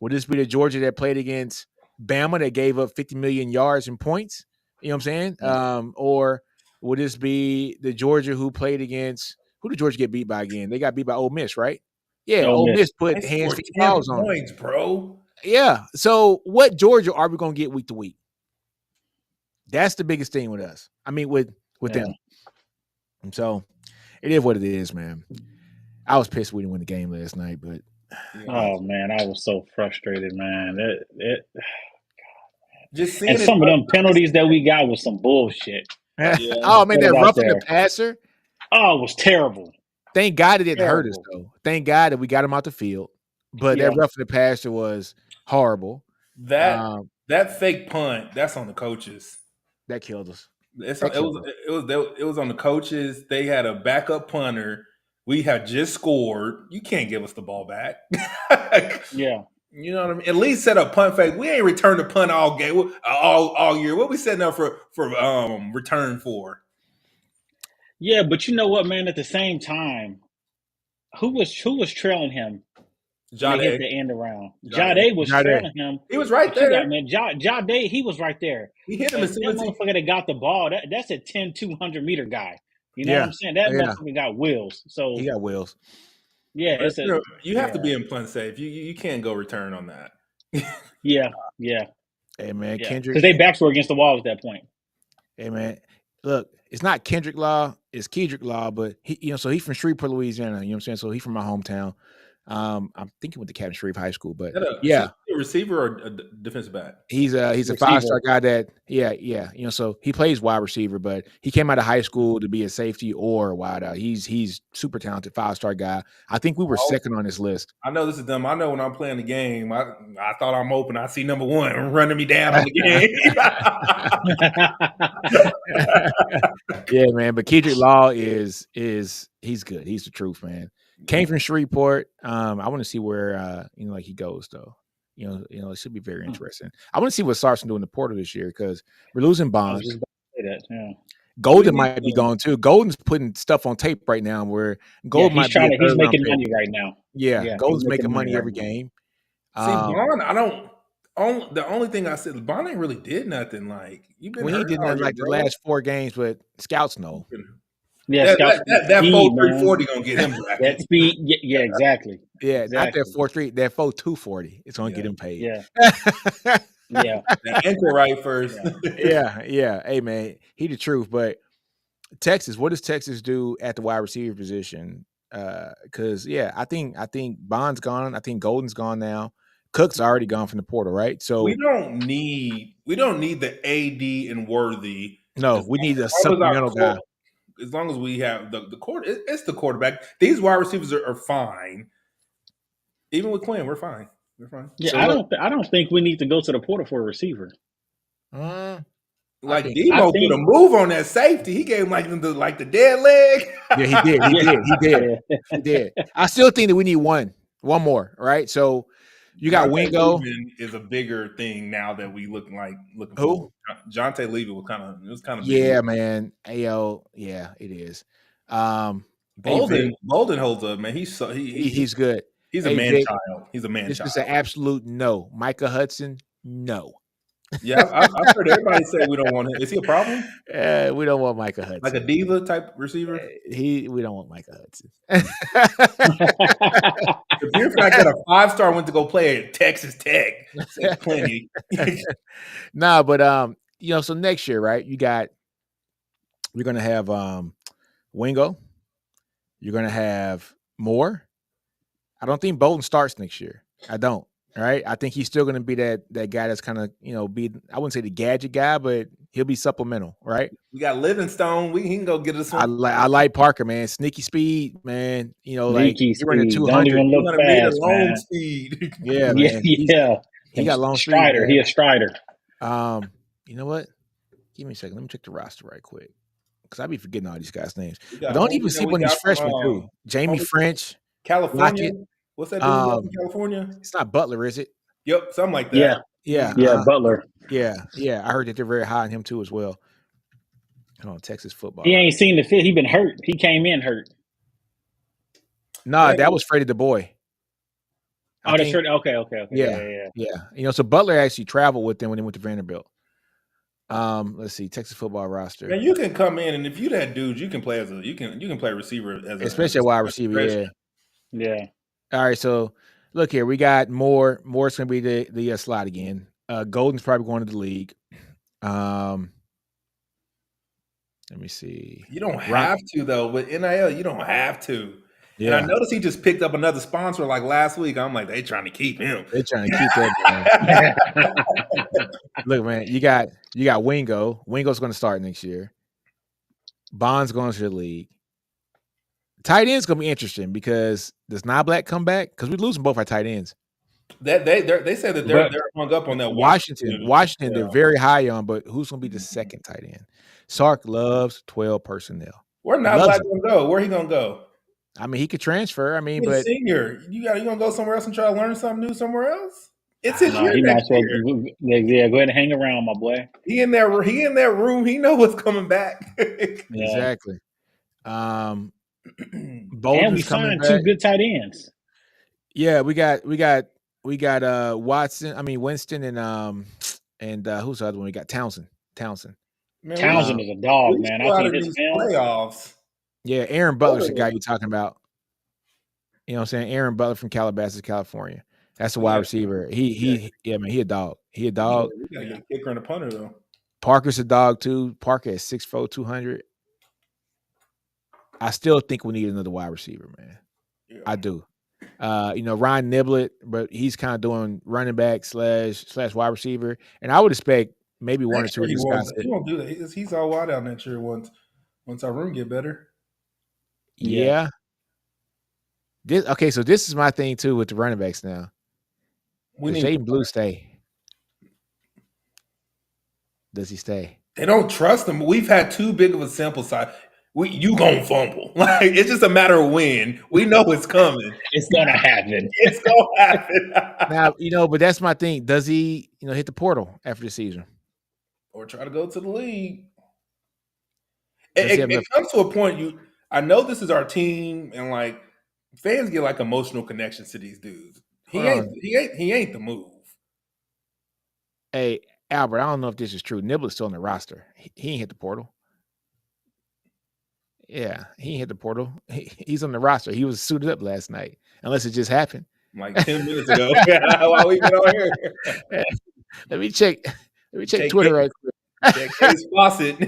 Will this be the Georgia that played against Bama that gave up 50 million yards and points? You know what I'm saying? Yeah. Or would this be the Georgia who played against who did Georgia get beat by again? They got beat by Ole Miss, right? Yeah, Ole Miss put They hands, scored feet, 10 paws on them. points, bro. Yeah. So what Georgia are we gonna get week to week? That's the biggest thing with us. I mean, with them. And so it is what it is, man. I was pissed we didn't win the game last night, but Oh man, I was so frustrated, man. Just seeing And it. some of them penalties that we got was some bullshit. oh man, that Put it out roughing the there. passer. Oh, it was terrible. Thank God it didn't hurt us Terrible. though. Thank God that we got him out the field. But Yeah. that roughing the passer was horrible. That fake punt, that's on the coaches. That killed us. It was on the coaches. They had a backup punter. We had just scored. You can't give us the ball back. Yeah. You know what I mean? At least set up punt fake. We ain't returned the punt all game, all year. What we setting up for return for? Yeah, but you know what, man? At the same time, who was trailing him? When they hit the end around. Jade was trailing him. He was right But you there. got, man, Jade, he was right there. He hit him as That soon as he. motherfucker that got the ball, that's a 10, 200 meter guy. You know what I'm saying? That motherfucker got wheels. So he got wheels. Yeah, But you have to be in punt safe. You can't go return on that. Yeah. Hey man, Yeah. Kendrick. Because they backs were against the wall at that point. Hey man, look, it's not Kendrick Law, it's Kedrick Law, but he, so he's from Shreveport, Louisiana. You know what I'm saying? So he's from my hometown. I'm thinking he went to Captain Shreve High School, but a receiver or a defensive back? He's a 5-star guy that so he plays wide receiver, but he came out of high school to be a safety or a wide out. He's super talented, 5-star guy. I think we were second on his list. I know this is dumb. I know when I'm playing the game, I thought I'm open. I see number one running me down on the game. Yeah, man. But Kedrick Law is he's good. He's the truth, man. Came from Shreveport. I want to see where he goes though. It should be very interesting. I want to see what Sarson do in the portal this year because we're losing Bonds. Golden might be gone too. Golden's putting stuff on tape right now where Golden he's making money right now. Yeah, Golden's making money every game. See, Bond, the only thing I said, Bond ain't really did nothing. Like he did nothing like the last 4 games, but scouts know. Yeah, that 4.340 gonna get him back. That speed, yeah, exactly. Yeah, exactly. Not that 4.3, that 4.240. It's gonna get him paid. Yeah, yeah. The ankle right first. Yeah. Hey man, he the truth. But Texas, what does Texas do at the wide receiver position? Because I think Bond's gone. I think Golden's gone now. Cook's already gone from the portal, right? So we don't need the AD and Worthy. No, we need a supplemental guy. As long as we have the quarter, it's the quarterback. These wide receivers are fine. Even with Quinn, we're fine. We're fine. Yeah, so I don't think we need to go to the portal for a receiver. Like Debo put a move on that safety. He gave him like the dead leg. Yeah, he did. I still think that we need one more, right? So you got Wingo is a bigger thing now that we looking who? forward. Jonte Levy was kind of big. Man. Ayo, yeah, it is. Bolden holds up, man. He's good. He's a Hey, man Vic, child. He's a man this child. is an absolute no. Micah Hudson, no. Yeah, I've heard everybody say we don't want him. Is he a problem? We don't want Micah Hudson. Like a diva type receiver? We don't want Micah Hudson. The mere fact that a 5-star went to go play at Texas Tech says plenty. Nah, but so next year, right? We're gonna have Wingo. You're gonna have Moore. I don't think Bolton starts next year. I don't. Right? I think he's still gonna be that guy that's kind of be, I wouldn't say the gadget guy, but he'll be supplemental, right? We got Livingstone. He can go get us I one. like Parker, man. Sneaky speed, man. Like Sneaky you're running speed. 200. Don't even look 200 meter fast, long man. speed. Yeah, Yeah, man. yeah. He got long speed. Strider. Man. He a strider. You know what? Give me a second. Let me check the roster right quick, because I be forgetting all these guys' names. We got Don't Holmes, even and see we one of these got from, freshmen too. Jamie Holmes, French, California. Lockett. What's that dude we got from California? It's not Butler, is it? Yep, something like that. Yeah. Yeah. Yeah, Butler. Yeah. I heard that they're very high on him too as well. Hold on, Texas football. He ain't seen the fit. He been hurt. He came in hurt. Nah, that was Freddie the Boy. Oh, that's right. Okay. Yeah. So Butler actually traveled with them when they went to Vanderbilt. Let's see, Texas football roster. Man, you can come in, and if you that dude, you can play you can play receiver as especially a wide receiver. Yeah. All right, so look here, we got Moore. Moore's gonna be the slot again. Golden's probably going to the league. Let me see. You don't have to though with NIL. You don't have to. Yeah. And I noticed he just picked up another sponsor like last week. I'm like, they trying to keep him. They're trying to keep that. Look, man, you got Wingo. Wingo's going to start next year. Bond's going to the league. Tight end's going to be interesting because does Knobloch come back? Because we're losing both our tight ends. They said that they're hung up on that Washington, they're very high on, but who's going to be the second tight end? Sark loves 12 personnel. Where Knobloch going to go? Where he going to go? I mean, he could transfer. I mean, he's but a senior, you gonna go somewhere else and try to learn something new somewhere else? It's his year. He might as well, yeah, go ahead and hang around, my boy. He in that room. He know what's coming back. Exactly. And we signed 2 good tight ends. Yeah, we got Watson. I mean Winston and who's the other one? We got Townsend. Man, Townsend is a dog, man. I see his playoffs. Yeah, Aaron Butler's the guy you're talking about. You know what I'm saying? Aaron Butler from Calabasas, California. That's a wide receiver. He a dog. He a dog. We gotta get a kicker and a punter though. Parker's a dog too. Parker is 6'4", 200. I still think we need another wide receiver, man. Yeah. I do. Ryan Niblett, but he's kind of doing running back / wide receiver, and I would expect maybe one or two of these guys. He won't do that. He's all wide out next year once our room get better. Yeah. So this is my thing too with the running backs now. Does Jaden Blue stay? Does he stay? They don't trust him. We've had too big of a sample size. You gonna fumble. Like it's just a matter of when. We know it's coming. It's gonna happen. It's gonna happen. Now, but that's my thing. Does he, hit the portal after the season? Or try to go to the league? It comes to a point. I know this is our team, and like fans get like emotional connections to these dudes. He ain't the move. Hey, Albert, I don't know if this is true. Niblett's still on the roster. He ain't hit the portal. Yeah, he ain't hit the portal. He's on the roster. He was suited up last night, unless it just happened. Like 10 minutes ago. While we've been on here. Let me check Twitter right quick. Check Hayes Fawcett.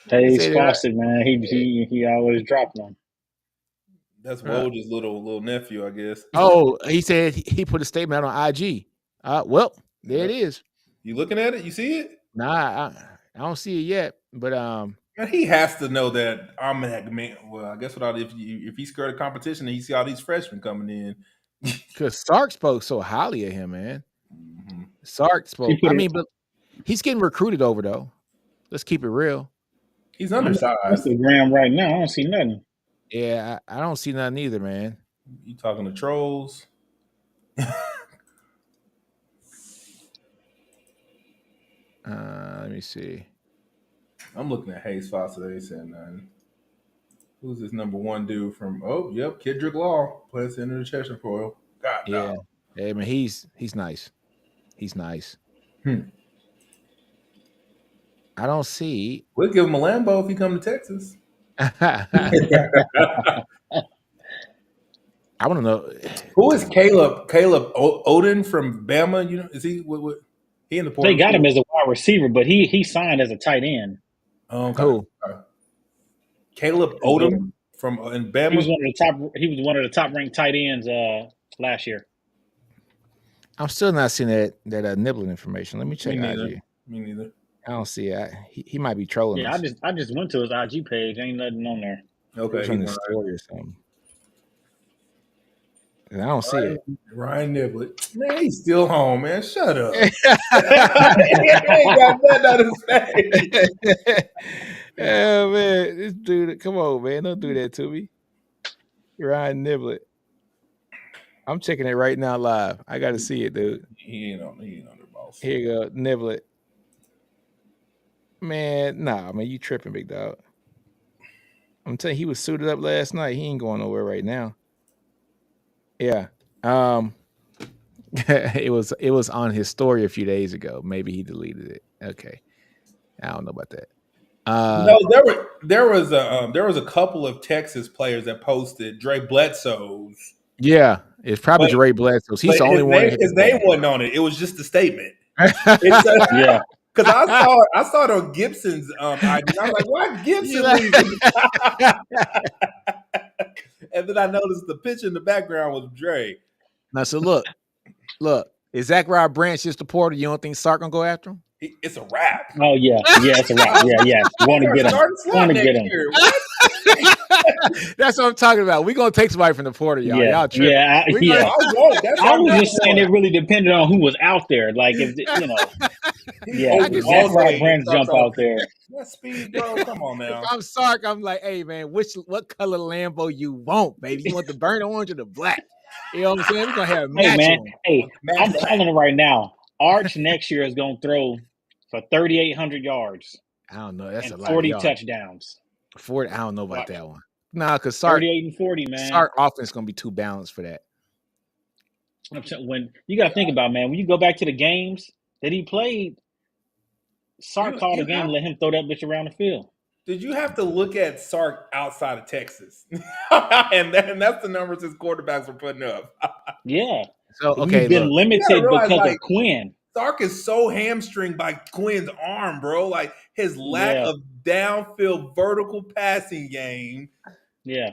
Hayes Fawcett, man. He always dropped one. That's Woj's little nephew, I guess. Oh, he said he put a statement out on IG. Well, there it is. You looking at it? You see it? Nah, I don't see it yet. But he has to know that I'm man. Well, I guess if he's scared of competition and you see all these freshmen coming in, because Sark spoke so highly of him, man. Mm-hmm. Sark spoke. But he's getting recruited over though. Let's keep it real. He's undersized. Instagram right now, I don't see nothing. Yeah, I don't see nothing either, man. You talking to trolls? Let me see. I'm looking at Hayes Fawcett. They said nothing. Who's this number one dude from? Oh, yep, Kendrick Law plays center the Cheshire Foil. God, Yeah. no. Hey man, he's nice. He's nice. Hmm. I don't see. We'll give him a Lambo if he come to Texas. I want to know Who is Caleb? Caleb Odin from Bama. You know, is he? What he in the portal? They got him too? as a wide receiver, but he signed as a tight end. Oh, okay. who. Okay. Caleb Odom from in He Bama. was one of the top. He was one of the top ranked tight ends last year. I'm still not seeing that nibbling information. Let me check Me neither. IG. Me neither. I don't see it. He might be trolling Yeah, us. I just went to his IG page. Ain't nothing on there. Okay, It's on he's his all story or something. And I don't see it. Ryan Niblett. Man, he's still home, man. Shut up. He ain't got nothing on his face. Oh man, this dude, come on, man. Don't do that to me. Ryan Niblett. I'm checking it right now live. I gotta see it, dude. He ain't on the boss. Here you go, Niblett. Man, nah, man, you tripping, big dog. I'm telling you, he was suited up last night. He ain't going nowhere right now. Yeah. It was on his story a few days ago. Maybe he deleted it. Okay. I don't know about that. No, there was a couple of Texas players that posted Dre Bledsoe's. Yeah, it's probably But- Dre Bledsoe's. He's But the only one. His name wasn't on it. It was just a statement. Yeah, Because I saw it on Gibson's ID. I was like, why Gibson leaving? And then I noticed the picture in the background was Dre. Now, so look, is Zachariah Branch just the porter? You don't think Sark gonna go after him? It's a wrap. oh yeah, it's a wrap. Yeah. Want to get him? Want to get him? That's what I'm talking about. We're gonna take somebody from the porter, y'all. Yeah, Y'all tripping. yeah, We yeah. I was just saying it really depended on who was out there. Like if you know, yeah, can see Zachariah Branch jump out there. That speed, bro. Come on now. If I'm Sark, I'm like, hey man, what color Lambo you want, baby? You want the burnt orange or the black? You know what I'm saying? We're gonna have a match Hey man, on. hey, I'm telling you right now, Arch next year is gonna throw for 3,800 yards I don't know. That's a and lot. 40 of touchdowns. 40. I don't know about that one. Nah, because Sark 38 and 40, man. Sark offense gonna be too balanced for that. When you got to think about, man, when you go back to the games that he played, Sark called a game and let him throw that bitch around the field. Did you have to look at Sark outside of Texas? and that's the numbers his quarterbacks were putting up. Yeah. So But okay, he's been look, limited realize, because like, of Quinn. Sark is so hamstringed by Quinn's arm, bro. Like his lack Yeah. of downfield vertical passing game. Yeah.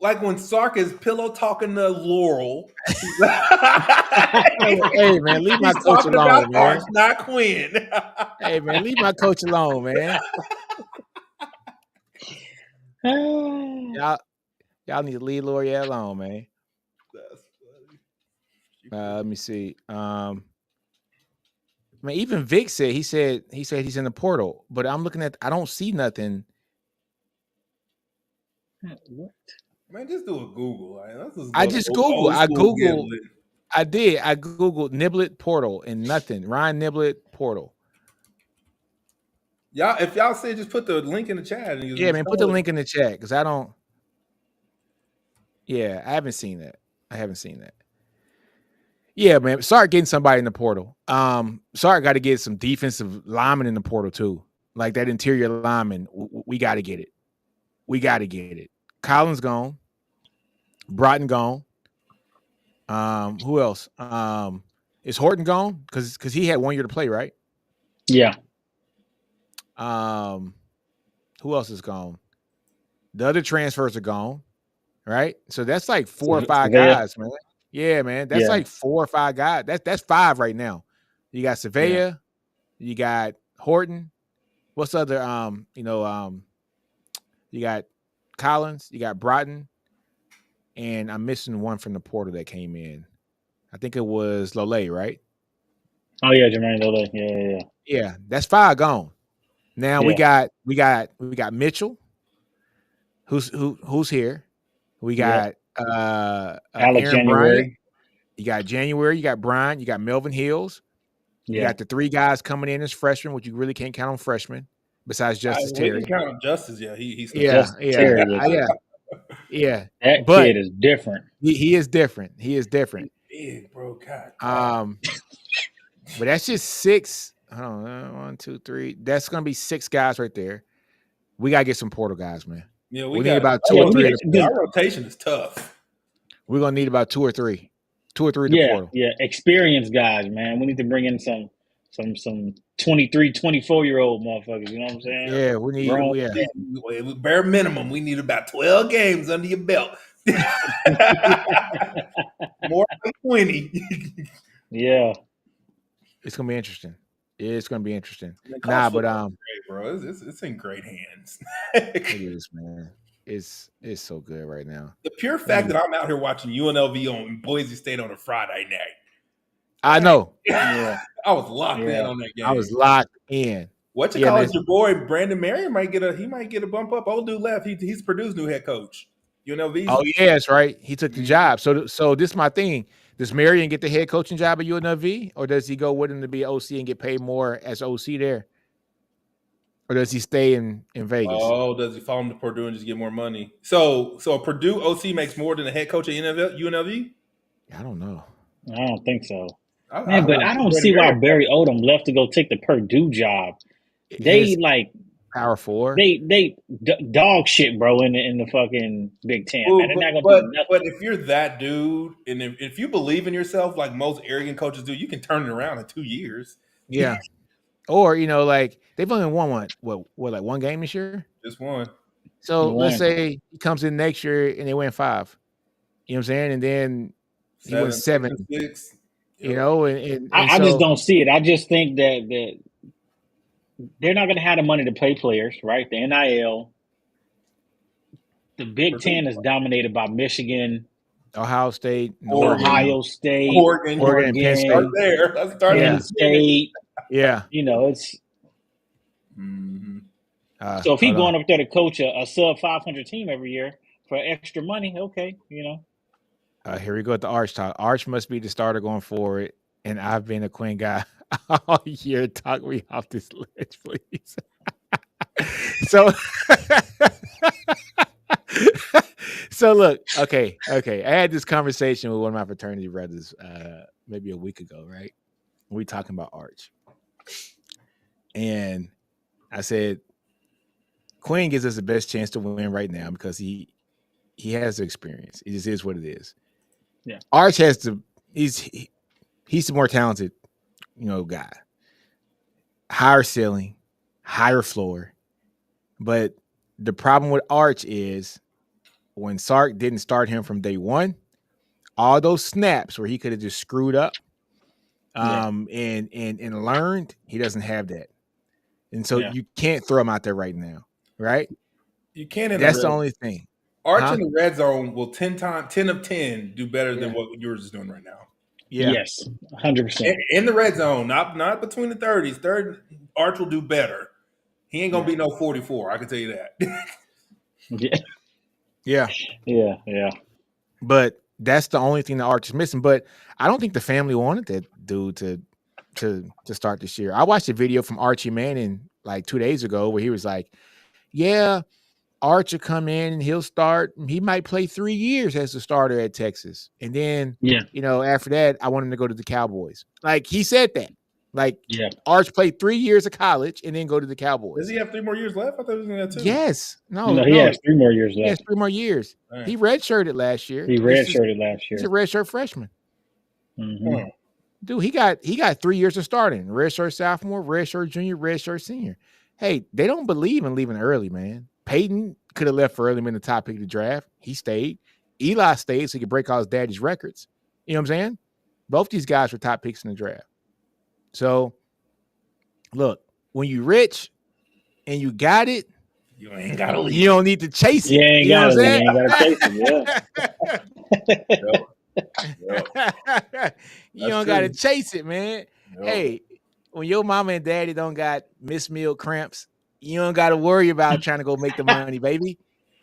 Like when Sark is pillow talking to Laurel. hey man, leave my He's coach talking alone, about man. Arch, not Quinn. Hey man, leave my coach alone, man. Y'all need to leave L'Oreal alone, man. That's funny. Let me see. Man, even Vic said he's in the portal, but I'm looking at. I don't see nothing. What? Man, just do a Google. Like, let's just I go just old Googled. I school Googled. Gimlet. I did. I Googled Niblett portal and nothing. Ryan Niblett portal. Y'all, if y'all say, just put the link in the chat. And Yeah, man, put the link in the chat because I don't. Yeah, I haven't seen that. Yeah, man. Sark getting somebody in the portal. Sark got to get some defensive linemen in the portal too. Like that interior lineman, we got to get it. Collins gone. Broughton gone. Who else? Is Horton gone? Because he had 1 year to play, right? Yeah. Who else is gone? The other transfers are gone, right? So that's like 4 or 5 guys, man. Yeah, man. That's like 4 or 5 guys. That's 5 right now. You got Savea, you got Horton. What's the other? You got Collins, you got Broughton, and I'm missing one from the portal that came in. I think it was Lole, right? Oh yeah, Jermaine Lole. Yeah. Yeah, that's 5 gone. Now we got Mitchell, who's here. We got Alex Aaron January. Bryant. You got January. You got Bryant. You got Melvin Hills. You got the 3 guys coming in as freshmen, which you really can't count on freshmen. besides Justice We Terry. can count on Justice. Yeah, he's Yeah, Justice Terry was yeah. that But kid is different. he is different. He is different. big, bro. God. But that's just 6. I don't know, 1, 2, 3. That's gonna be 6 guys right there. We gotta get some portal guys, man. Yeah, We need about 2 or 3. Our rotation is tough. We're gonna need about 2 or 3. 2 or 3 to Yeah, portal. yeah, experienced guys, man. We need to bring in some 23, 24-year-old motherfuckers. You know what I'm saying? Yeah, we need. Grown Yeah, We bare minimum, we need about 12 games under your belt. More than 20. Yeah, it's gonna be interesting. It's gonna be interesting. College But football is great, bro. It's in great hands. it is, man. It's so good right now. The pure fact that I'm out here watching UNLV on Boise State on a Friday night. I know. yeah. I was locked in on that game. I was locked in. What you call it? Your boy Brandon Marion might get a bump up. Old dude left. He's Purdue's new head coach. UNLV. Oh yeah, that's right. He took the job. So this is my thing. Does Marion get the head coaching job at UNLV, or does he go with him to be OC and get paid more as OC there, or does he stay in Vegas? Oh, does he follow him to Purdue and just get more money? So a Purdue OC makes more than a head coach at UNLV? I don't know. I don't think so. I don't see why Barry Odom left to go take the Purdue job. They Power 4. They dog shit, bro, in the fucking Big Ten. Ooh, man. They're not gonna do nothing. But if you're that dude, and if you believe in yourself, like most arrogant coaches do, you can turn it around in 2 years. Yeah. Or they've only won like 1 game this year. Just one. So let's say he comes in next year and they win 5. You know what I'm saying? And then he wins 7. 6. You know, and I just don't see it. I just think that they're not going to have the money to pay players, right? The NIL. The Big Ten is dominated by Michigan, Ohio State, Ohio State, Oregon, Penn State. Start there. Let's start Penn State. Yeah. You know, it's mm-hmm. So if he's going up there to coach a sub 500 team every year for extra money, okay, you know. Here we go at the Arch talk. Arch must be the starter going forward, and I've been a Quinn guy all year. Talk me off this ledge, please. So look, okay. I had this conversation with one of my fraternity brothers maybe a week ago, right? We talking about Arch, and I said Quinn gives us the best chance to win right now because he has the experience. It just is what it is. Yeah, Arch has he's the more talented, guy. Higher ceiling, higher floor. But the problem with Arch is when Sark didn't start him from day one, all those snaps where he could have just screwed up and learned, he doesn't have that. And so you can't throw him out there right now, right? You can't. That's the only thing. Arch in the red zone will 10 of 10 do better than what yours is doing right now. Yeah. Yes, 100%. In the red zone, not between the 30s. Third, Arch will do better. He ain't gonna be no 44. I can tell you that. Yeah. But that's the only thing that Arch is missing. But I don't think the family wanted that dude to start this year. I watched a video from Archie Manning like 2 days ago where he was like, "Yeah, Arch will come in and he'll start. He might play 3 years as a starter at Texas, and then after that, I want him to go to the Cowboys." Like he said that. Like Arch played 3 years of college and then go to the Cowboys. Does he have 3 more years left? I thought he was going to have 2. Yes. No, he has 3 more years left. He has 3 more years. Right. He redshirted last year. Last year. He's a redshirt freshman. Mm-hmm. Dude, he got 3 years of starting. Redshirt sophomore, redshirt junior, redshirt senior. Hey, they don't believe in leaving early, man. Peyton could have left for early, been the top pick of the draft. He stayed. Eli stayed so he could break all his daddy's records. You know what I'm saying? Both these guys were top picks in the draft. So, look, when you rich and you got it, you ain't got to leave. You don't need to chase it. You ain't got to chase it. You don't got to chase it, man. Yep. Hey, when your mama and daddy don't got Miss Meal cramps, you don't got to worry about trying to go make the money, baby.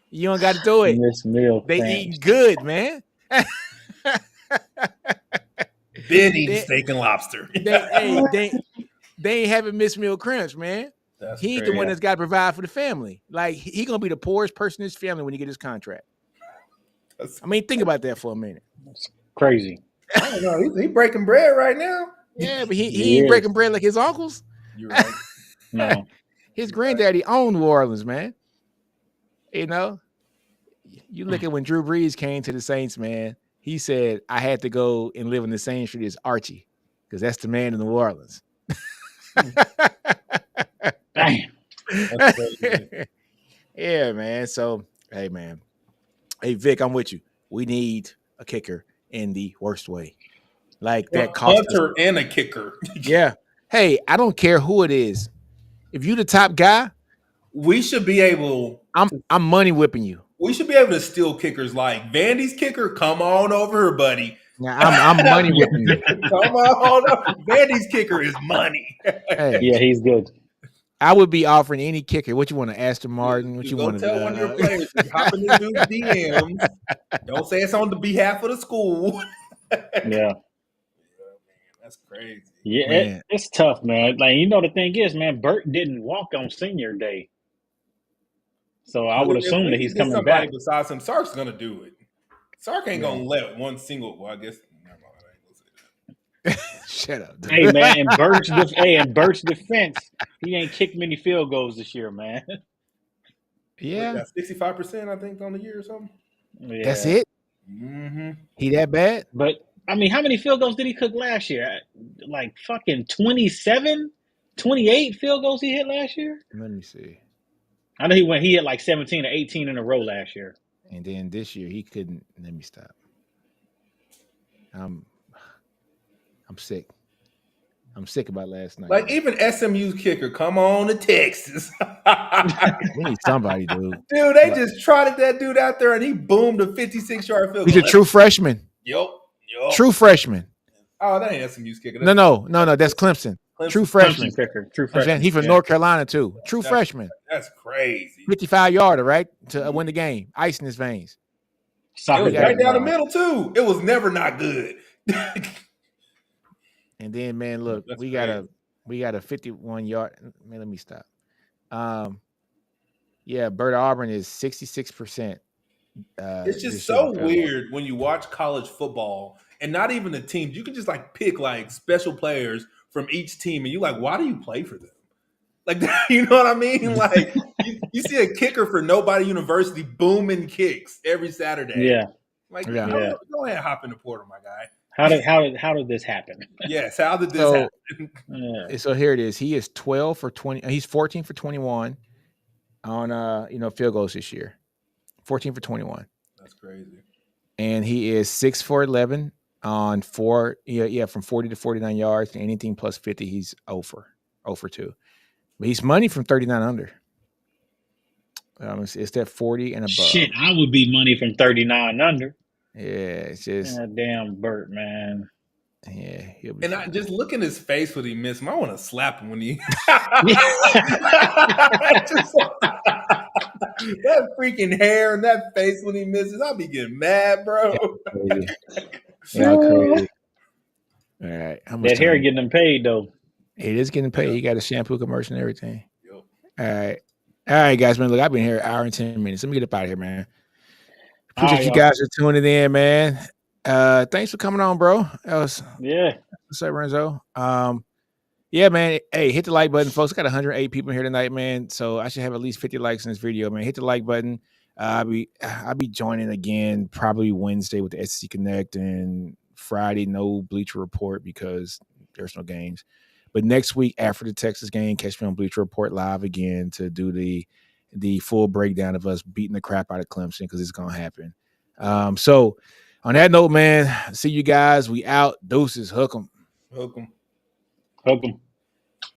You don't got to do it. Miss Meal they eat good, man. Been eating steak and lobster. They ain't having Miss Meal cramps, man. That's He ain't crazy. the one that's got to provide for the family. Like he gonna be the poorest person in his family when he get his contract. I mean, think about that for a minute. It's crazy. I don't know. He breaking bread right now. Yeah, but he He ain't is. breaking bread like his uncles. You're right. No. His granddaddy owned New Orleans, man. You know, you look at when Drew Brees came to the Saints, man. He said, "I had to go and live in the same street as Archie because that's the man in New Orleans." Damn. That's crazy. Yeah, man. So, hey, man. Hey, Vic, I'm with you. We need a kicker in the worst way. Like that cost us. Hunter and a kicker. Yeah. Hey, I don't care who it is. If you the top guy, We should be able. I'm money whipping you. We should be able to steal kickers like Vandy's kicker. Come on over here, buddy. Now, I'm money whipping you. Come on over. Vandy's kicker is money. Hey, Yeah, he's good. I would be offering any kicker. What you want to Aston Martin? What you go want to tell one of your players to hop in the dude's DMs. Don't say it's on the behalf of the school. Yeah. That's crazy. Yeah, Man. it's tough, man. Like, you know, the thing is, man, Burt didn't walk on senior day. So I would assume that he's coming back. Besides him, Sark's gonna do it. Sark ain't gonna let one single. Well, I guess. Never mind, I ain't gonna say that. Shut up. Dude. Hey, man, in Burt's defense, he ain't kicked many field goals this year, man. Yeah, 65%, I think, on the year or something. Yeah. that's it. Mm-hmm. He that bad? But I mean, how many field goals did he cook last year? Like fucking 27, 28 field goals he hit last year? Let me see. I know he hit like 17 or 18 in a row last year. And then this year he couldn't. Let me stop. I'm sick. I'm sick about last night. Like even SMU's kicker, come on to Texas. We need somebody, dude. Dude, they just trotted that dude out there and he boomed a 56-yard field goal. He's a true freshman. Yup. True freshman. Oh, that ain't SMU's kicker. No. That's Clemson. True freshman. True freshman. He's from North Carolina too. True freshman. That's crazy. 55-yarder, right? To win the game. Ice in his veins. It was right down the middle too. It was never not good. And then, man, look, That's we got a 51-yard. Man, let me stop. Yeah, Burt Auburn is 66%. It's just so weird when you watch college football and not even the teams. You can just like pick like special players from each team, and you're like, why do you play for them? Like, you know what I mean? Like, you see a kicker for Nobody University booming kicks every Saturday. Yeah. Like, Yeah. Go ahead and hop in the portal, my guy. How did this happen? Yes, how did this happen? Yeah. So here it is. He is 12 for 20. He's 14 for 21 on field goals this year. 14 for 21. That's crazy. And he is 6 for 11 on from 40 to 49 yards. And anything plus 50, he's 0 for 2. But he's money from 39 under. It's that 40 and above. Shit, I would be money from 39 under. Yeah, it's just Damn Burt, man. Yeah, he'll be. And I just look in his face when he missed him. I want to slap him when he. That freaking hair and that face when he misses, I'll be getting mad, bro. Crazy. Yeah, crazy. All right, how much That hair time? getting them paid though. It is getting paid. You got a shampoo commercial and everything. Yep. All right, guys, man. Look, I've been here an hour and 10 minutes. Let me get up out of here, man. Appreciate right, you y'all. guys for tuning in, man. Thanks for coming on, bro. That was Yeah. what's up, Renzo. Yeah, man. Hey, hit the like button, folks. I got 108 people here tonight, man. So I should have at least 50 likes in this video, man. Hit the like button. I'll be joining again probably Wednesday with the SEC Connect, and Friday no Bleacher Report because there's no games. But next week after the Texas game, catch me on Bleacher Report live again to do the full breakdown of us beating the crap out of Clemson because it's gonna happen. So on that note, man, see you guys. We out. Deuces. Hook 'em. Hook 'em. Hook 'em.